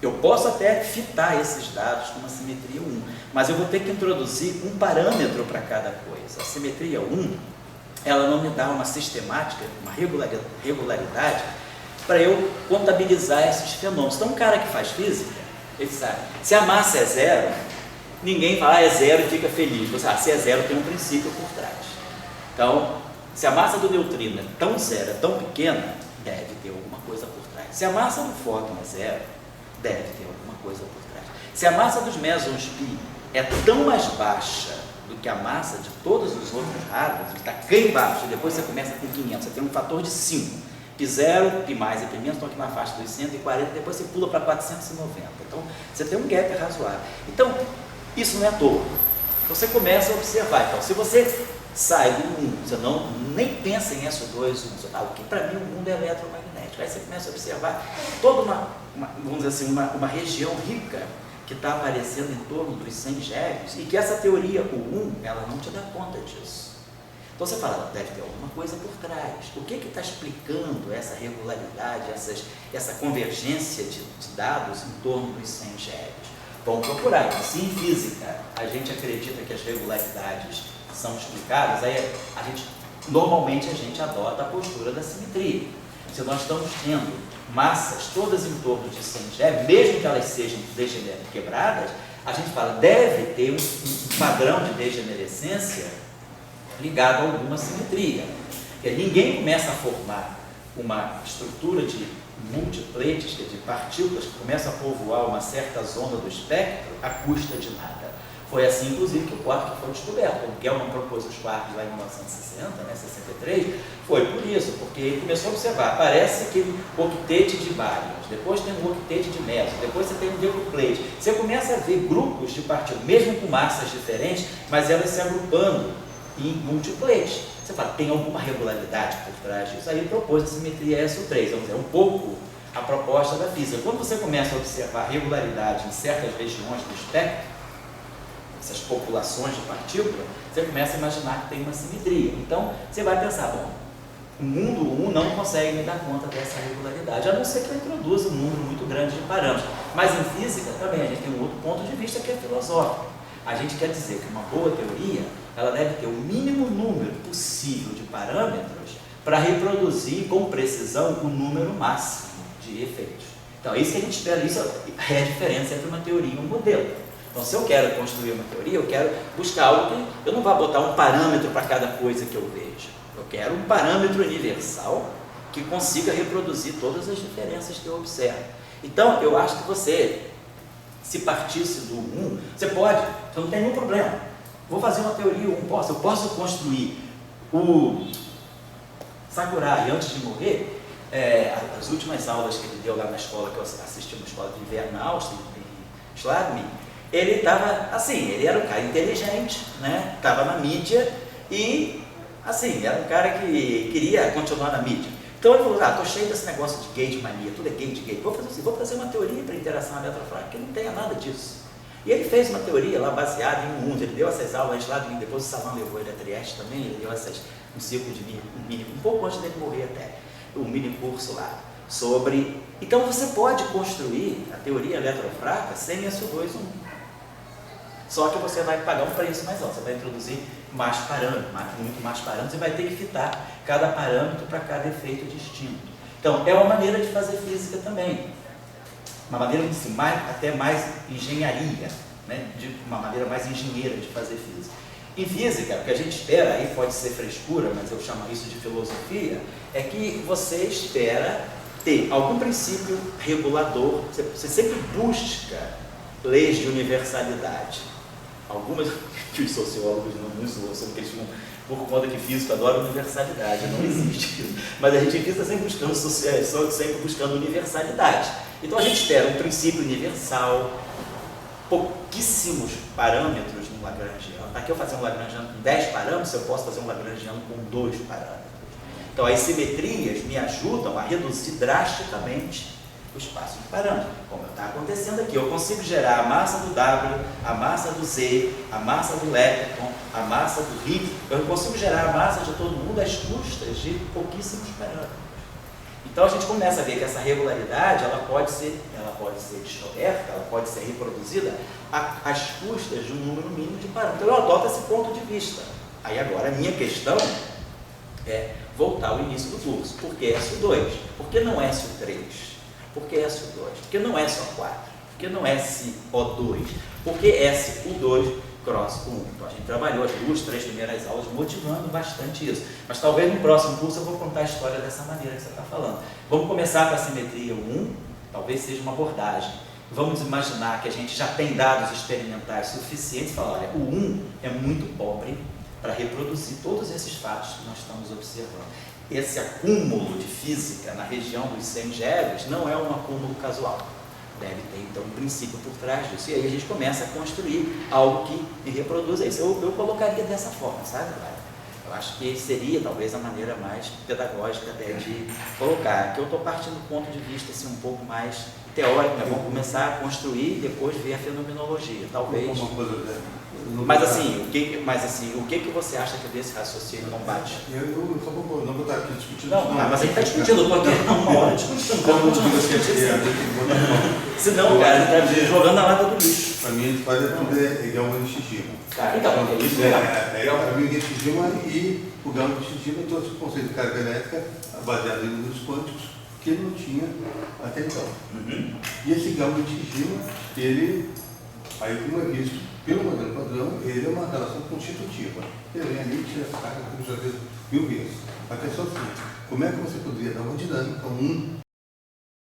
Eu posso até fitar esses dados com uma simetria 1, mas eu vou ter que introduzir um parâmetro para cada coisa. A simetria 1, ela não me dá uma sistemática, uma regularidade para eu contabilizar esses fenômenos. Então, um cara que faz física, ele sabe, se a massa é zero, ninguém fala, é zero e fica feliz. Você sabe, se é zero, tem um princípio por trás. Então, se a massa do neutrino é tão zero, é tão pequena, deve ter alguma coisa por trás. Se a massa do fóton é zero, deve ter alguma coisa por trás. Se a massa dos mesons π é tão mais baixa do que a massa de todos os outros hadrons, que está cá embaixo, e depois você começa com 500, você tem um fator de 5. Π0, Π mais e Π menos estão aqui na faixa dos 140, depois você pula para 490. Então, você tem um gap razoável. Então, isso não é à toa. Então, você começa a observar. Então, se você sai do 1, você nem pensa em SO2, 1, você fala, o que para mim o mundo é eletromagnético. Aí você começa a observar toda vamos dizer assim, uma região rica que está aparecendo em torno dos 100 GeV, e que essa teoria, o 1, ela não te dá conta disso. Então você fala, deve ter alguma coisa por trás. O que está explicando essa regularidade, essa convergência de dados em torno dos 100 GeV? Vamos procurar. Então, se em física a gente acredita que as regularidades são explicadas, aí normalmente a gente adota a postura da simetria. Se nós estamos tendo massas todas em torno de 100 GeV, mesmo que elas sejam quebradas, a gente fala, deve ter um padrão de degenerescência ligado a alguma simetria. Porque ninguém começa a formar uma estrutura de multipletes, de partículas que começam a povoar uma certa zona do espectro à custa de nada. Foi assim, inclusive, que o quark foi descoberto. O Gell-Mann propôs os quarks lá em 1960, né, 63, foi por isso, porque ele começou a observar, aparece aquele octete de bárions, depois tem um octete de mesos, depois você tem um decouplete. Você começa a ver grupos de partículas, mesmo com massas diferentes, mas elas se agrupando em multipletes. Você fala, tem alguma regularidade por trás disso? Aí ele propôs a simetria SO3, vamos dizer, um pouco a proposta da física. Quando você começa a observar regularidade em certas regiões do espectro, essas populações de partículas, você começa a imaginar que tem uma simetria. Então, você vai pensar, bom, o mundo 1 não consegue me dar conta dessa regularidade, a não ser que eu introduza um número muito grande de parâmetros. Mas em física também, a gente tem um outro ponto de vista que é filosófico. A gente quer dizer que uma boa teoria, ela deve ter o mínimo número possível de parâmetros para reproduzir com precisão o número máximo de efeitos. Então, é isso que a gente espera, isso é a diferença entre uma teoria e um modelo. Então, se eu quero construir uma teoria, eu quero buscar algo que eu não vá botar um parâmetro para cada coisa que eu vejo. Eu quero um parâmetro universal que consiga reproduzir todas as diferenças que eu observo. Então, eu acho que você, se partisse do 1, você pode, você não tem nenhum problema. Vou fazer uma teoria 1, eu posso construir o Sakurai antes de morrer. As últimas aulas que ele deu lá na escola, que eu assisti uma escola de inverno na Áustria, em Schladming, ele estava assim, ele era um cara inteligente, né? Estava na mídia e, assim, era um cara que queria continuar na mídia. Então ele falou, estou cheio desse negócio de gate mania, tudo é gate. Vou fazer uma teoria para interação eletrofrágil, que não tenha nada disso. E ele fez uma teoria lá baseada em mundo, ele deu essas aulas lá, depois o Salão levou ele a Trieste também, ele deu um ciclo de mini, um pouco antes dele morrer até, um mini curso lá, sobre... Então você pode construir a teoria eletrofrágil sem SO2-1. Só que você vai pagar um preço mais alto, você vai introduzir mais parâmetros, muito mais parâmetros, e vai ter que fitar cada parâmetro para cada efeito distinto. Então, é uma maneira de fazer física também. Uma maneira, assim, até mais engenharia, né? De uma maneira mais engenheira de fazer física. Em física, o que a gente espera, aí pode ser frescura, mas eu chamo isso de filosofia, é que você espera ter algum princípio regulador, você sempre busca leis de universalidade. Algumas que os sociólogos não usam, porque eles por conta que físico adora universalidade, não existe. Mas a gente em física sempre buscando universalidade. Então a gente espera um princípio universal, pouquíssimos parâmetros no Lagrangiano. Para que eu fazer um Lagrangiano com 10 parâmetros, eu posso fazer um Lagrangiano com 2 parâmetros. Então as simetrias me ajudam a reduzir drasticamente o espaço de parâmetros, como está acontecendo aqui. Eu consigo gerar a massa do W, a massa do Z, a massa do lepton, a massa do Higgs. Eu consigo gerar a massa de todo mundo às custas de pouquíssimos parâmetros. Então a gente começa a ver que essa regularidade ela pode ser descoberta, ela pode ser reproduzida às custas de um número mínimo de parâmetros. Então eu adoto esse ponto de vista. Aí agora a minha questão é voltar ao início do fluxo. Por que SO2? Por que não SO3? Por que SO2? Por que não SO4? Por que não SO2? Por que SO2 cross 1? Então a gente trabalhou as 2, 3 primeiras aulas motivando bastante isso. Mas talvez no próximo curso eu vou contar a história dessa maneira que você está falando. Vamos começar com a simetria 1, talvez seja uma abordagem. Vamos imaginar que a gente já tem dados experimentais suficientes para falar, olha, o 1 é muito pobre para reproduzir todos esses fatos que nós estamos observando. Esse acúmulo de física na região dos 100 GeV não é um acúmulo casual. Deve ter, então, um princípio por trás disso. E aí a gente começa a construir algo que reproduza isso. Eu colocaria dessa forma, sabe, Lara? Eu acho que seria, talvez, a maneira mais pedagógica até de colocar. Que eu estou partindo do ponto de vista assim, um pouco mais teórico, né? Vamos começar a construir e depois ver a fenomenologia, talvez. Mas assim, o que você acha que desse raciocínio não bate? Eu não vou estar aqui discutindo. Não, mas a gente está discutindo, porque uma hora discutindo, como senão, cara, ele está jogando na lata do lixo. Para mim, a história tudo é Gell-Mann e Nishijima. Então, é isso para mim, Nishijima e o Gell-Mann e Nishijima trouxe o conceito de carga elétrica baseado em números quânticos que ele não tinha até então. E esse Gell-Mann e Nishijima, ele, aí como é visto pelo modelo padrão, ele é uma relação constitutiva. Ele vem ali e tira essa carga, como já fez 1000 vezes. A questão é assim, como é que você poderia dar uma dinâmica 1